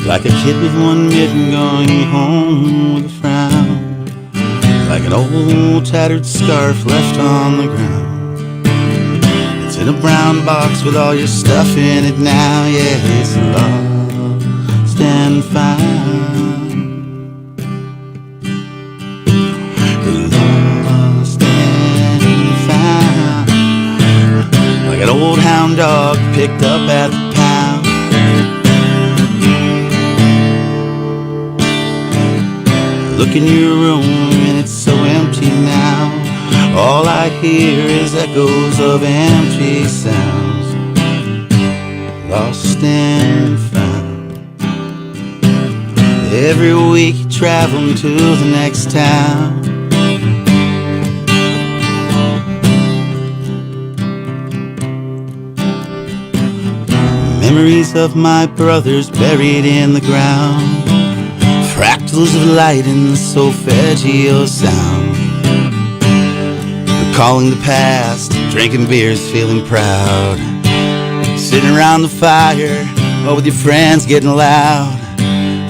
Like a kid with one mitten going home with a frown, like an old tattered scarf left on the ground. It's in a brown box with all your stuff in it now. Yeah, it's lost and found. Lost and found. Like an old hound dog picked up at the pound. Look in your room and it's so empty now. All I hear is echoes of empty sounds. Lost and found. Every week traveling to the next town. Memories of my brothers buried in the ground. Fractals of light in the solfeggio sound. Recalling the past, drinking beers, feeling proud. Sitting around the fire, or with your friends getting loud.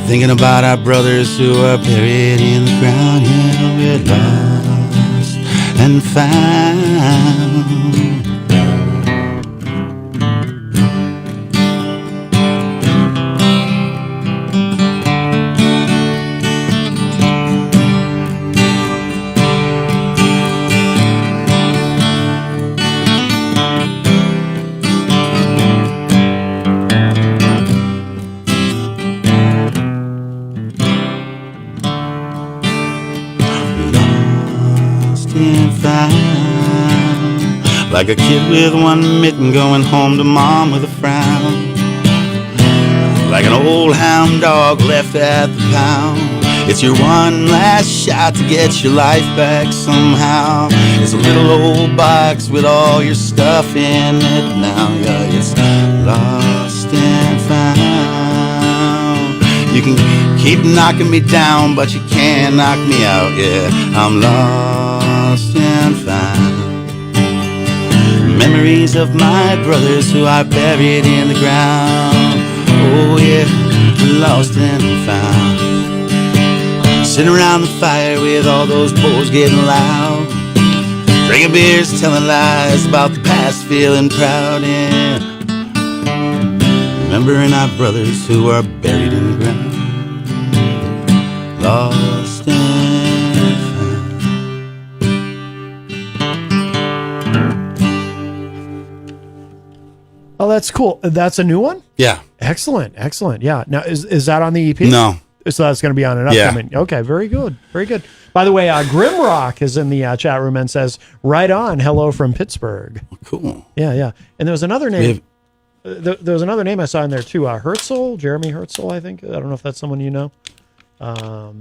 Thinking about our brothers who are buried in the ground. Yeah, we're lost and found. Like a kid with one mitten going home to mom with a frown. Like an old hound dog left at the pound. It's your one last shot to get your life back somehow. It's a little old box with all your stuff in it now. Yeah, it's lost and found. You can keep knocking me down, but you can't knock me out. Yeah, I'm lost and found. Memories of my brothers who are buried in the ground. Oh yeah, lost and found. Sitting around the fire with all those boys getting loud. Drinking beers, telling lies about the past, feeling proud. Yeah, remembering our brothers who are buried in the ground. Lost and found. Oh, that's cool. That's a new one? Yeah. Excellent. Excellent. Yeah. Now, is that on the EP? No. So that's going to be on an upcoming. Yeah. Okay. Very good. Very good. By the way, Grimrock is in the chat room and says, right on. Hello from Pittsburgh. Cool. Yeah. Yeah. And there was another name. There was another name I saw in there too. Herzl, Jeremy Herzl, I think. I don't know if that's someone you know. That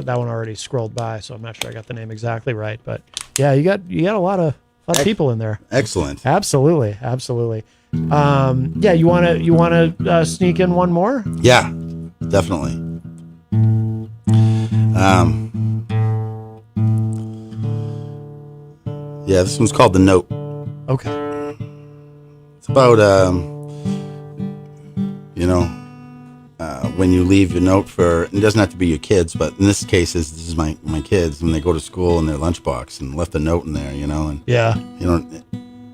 one already scrolled by, so I'm not sure I got the name exactly right. But yeah, you got a lot of people in there. Excellent. Absolutely. Yeah, you wanna sneak in one more? Yeah, definitely. Yeah, this one's called The Note. Okay. It's about when you leave your note for, it doesn't have to be your kids, but in this case, this is my kids, when they go to school in their lunchbox and left a note in there, and yeah, you don't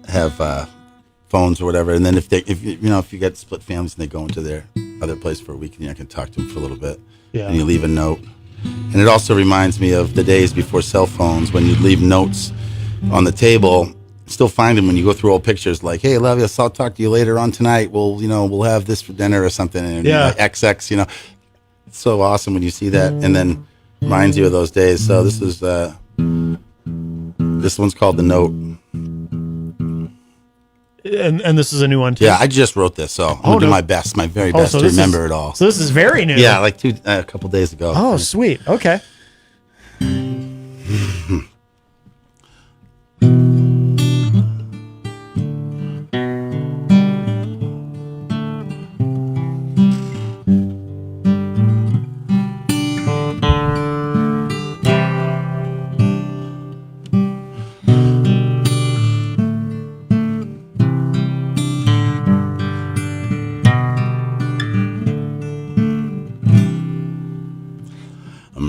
have phones or whatever, and then if you get split families and they go into their other place for a week, and I can talk to them for a little bit, and you leave a note. And it also reminds me of the days before cell phones, when you'd leave notes on the table. Still find them when you go through old pictures, like, hey, love you, I'll talk to you later on tonight, we'll have this for dinner or something, and like XX, it's so awesome when you see that, and then reminds you of those days. So this one's called The Note. And this is a new one too? Yeah, I just wrote this, so I'm going to do my best, my very best to remember it all. So this is very new. Yeah, like a couple days ago. Oh, sweet. Okay.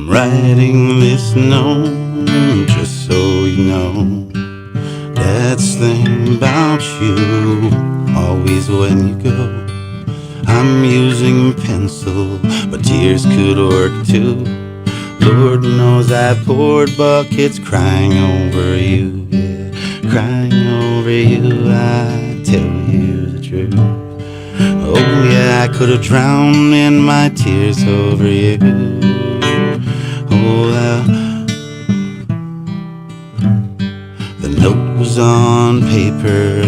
Writing this note just so you know, that's the thing about you, always when you go. I'm using pencil, but tears could work too. Lord knows I've poured buckets crying over you, yeah, crying over you, I tell you the truth. Oh yeah, I could have drowned in my tears over you. The note was on paper.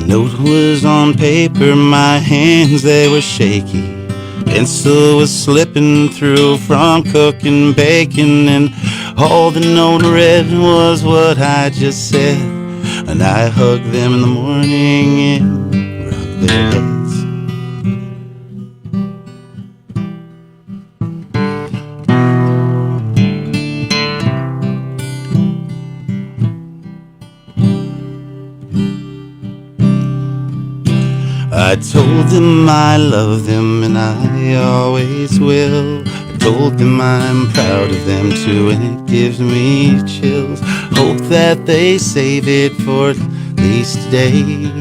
Note was on paper, my hands, they were shaky. Pencil was slipping through from cooking bacon, and all the note read was what I just said. And I hugged them in the morning and rubbed their heads. I told them I love them and I always will. I told them I'm proud of them too, and it gives me chills. Hope that they save it for at least today,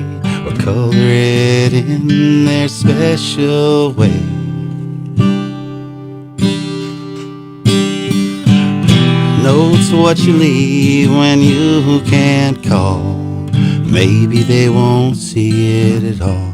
or color it in their special way. Notes what you leave when you can't call. Maybe they won't see it at all.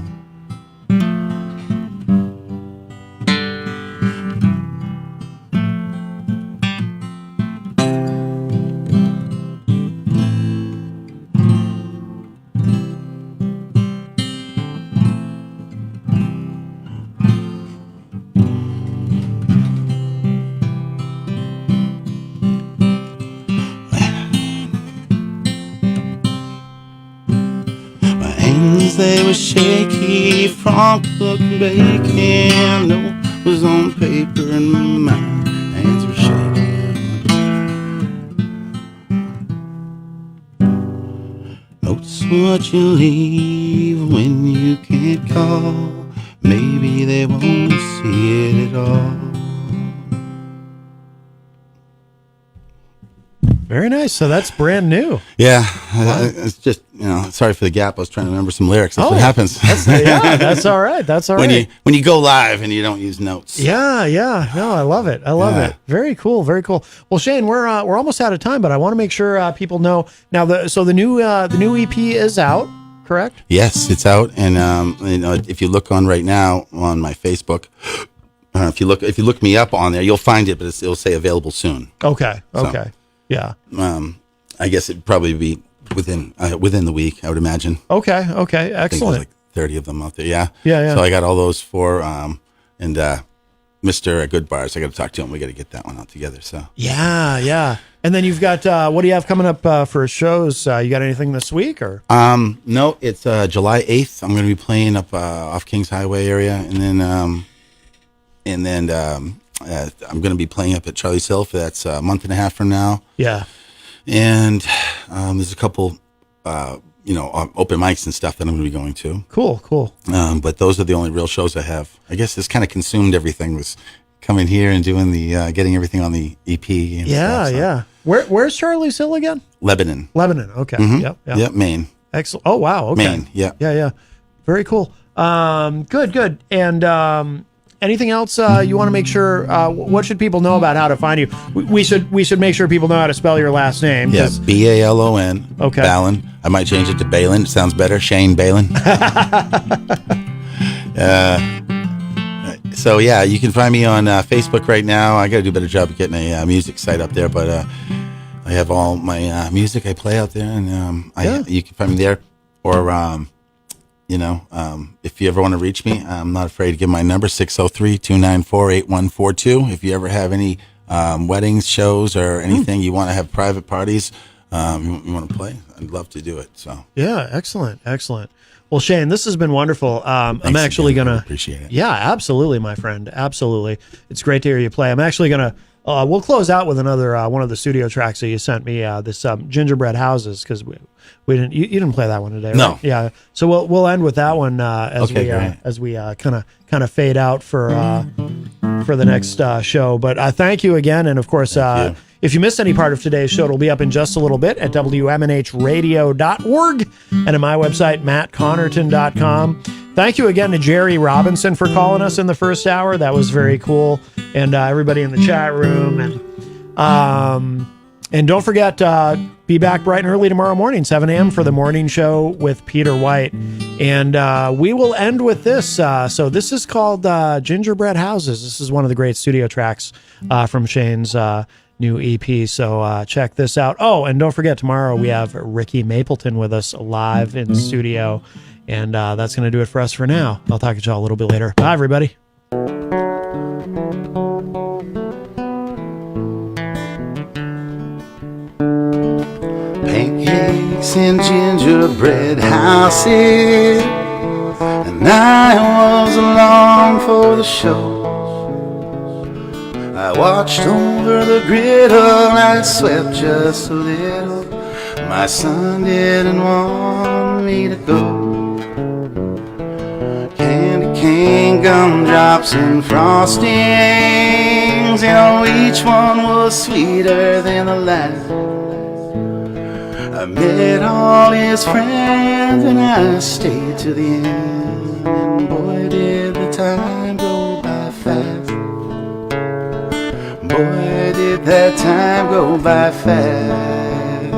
They were shaky from cooking bacon. No, was on paper and my hands were shaking. Notes what you leave when you can't call. Maybe they won't see it at all. Very nice. So that's brand new. Yeah, it's just, sorry for the gap. I was trying to remember some lyrics. That's what happens. That's all right. That's all right. When you go live and you don't use notes. Yeah. No, I love it. I love it. Very cool. Very cool. Well, Shane, we're almost out of time, but I want to make sure people know now. The new EP is out, correct? Yes, it's out, and if you look on right now on my Facebook. If you look me up on there, you'll find it, but it'll say available soon. Okay. So, yeah. I guess it'd probably be within the week, I would imagine. Okay. I think Excellent. there's like 30 of them out there. Yeah. Yeah. So I got all those for and Mr. Good Bars. I got to talk to him. We got to get that one out together. So yeah. And then you've got what do you have coming up for shows? You got anything this week or? No, it's July 8th. I'm going to be playing up off Kings Highway area, and then I'm going to be playing up at Charlie's Hill. That's a month and a half from now. Yeah. And there's a couple, open mics and stuff that I'm going to be going to. Cool. But those are the only real shows I have. I guess this kind of consumed everything, was coming here and doing the getting everything on the EP. And stuff, so. Yeah. Where's Charlie's Hill again? Lebanon. Okay. Mm-hmm. Yep. Maine. Excellent. Oh wow. Okay. Maine. Yeah. Yeah. Very cool. Good. And anything else you want to make sure? What should people know about how to find you? We should make sure people know how to spell your last name. Yeah, Balon. Okay. Balon. I might change it to Balin. It sounds better. Shane Balin. So yeah, you can find me on Facebook right now. I got to do a better job of getting a music site up there, but I have all my music I play out there, and you can find me there. Or if you ever want to reach me, I'm not afraid to give my number, 603-294-8142. If you ever have any weddings, shows, or anything you want to have private parties, you want to play, I'd love to do it. So yeah, excellent. Well, Shane, this has been wonderful. I'm actually again. gonna appreciate it. Yeah, absolutely, my friend. Absolutely, it's great to hear you play. I'm actually gonna. We'll close out with another one of the studio tracks that you sent me. This Gingerbread Houses, because we didn't. You didn't play that one today, right? No. Yeah. So we'll end with that one as we kind of fade out for the next show. But thank you again, and of course, if you missed any part of today's show, it'll be up in just a little bit at WMNHradio.org and at my website, mattconnarton.com. Thank you again to Jerry Robinson for calling us in the first hour. That was very cool. And everybody in the chat room. And don't forget, be back bright and early tomorrow morning, 7 a.m. for the morning show with Peter White. And we will end with this. So this is called Gingerbread Houses. This is one of the great studio tracks from Shane's new EP. So check this out. Oh, and don't forget, tomorrow we have Ricky Mapleton with us live in studio. And that's going to do it for us for now. I'll talk to y'all a little bit later. Bye, everybody. Pancakes and gingerbread houses, and I was along for the show. I watched over the griddle, I swept just a little. My son didn't want me to go. Candy cane, gumdrops, and frostings, you know, each one was sweeter than the last. I met all his friends and I stayed to the end. And boy, did the time go by fast. Boy, did that time go by fast.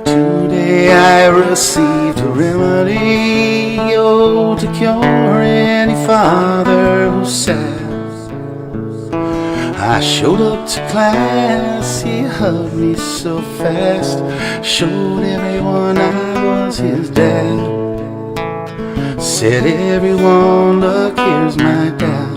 Today I received a remedy, oh, to cure any father who's sad. I showed up to class, he hugged me so fast, showed everyone I was his dad. Said, everyone, look, here's my dad.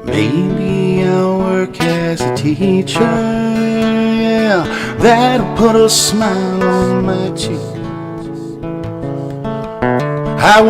Maybe I'll work as a teacher, yeah, that'll put a smile on my cheek. I won't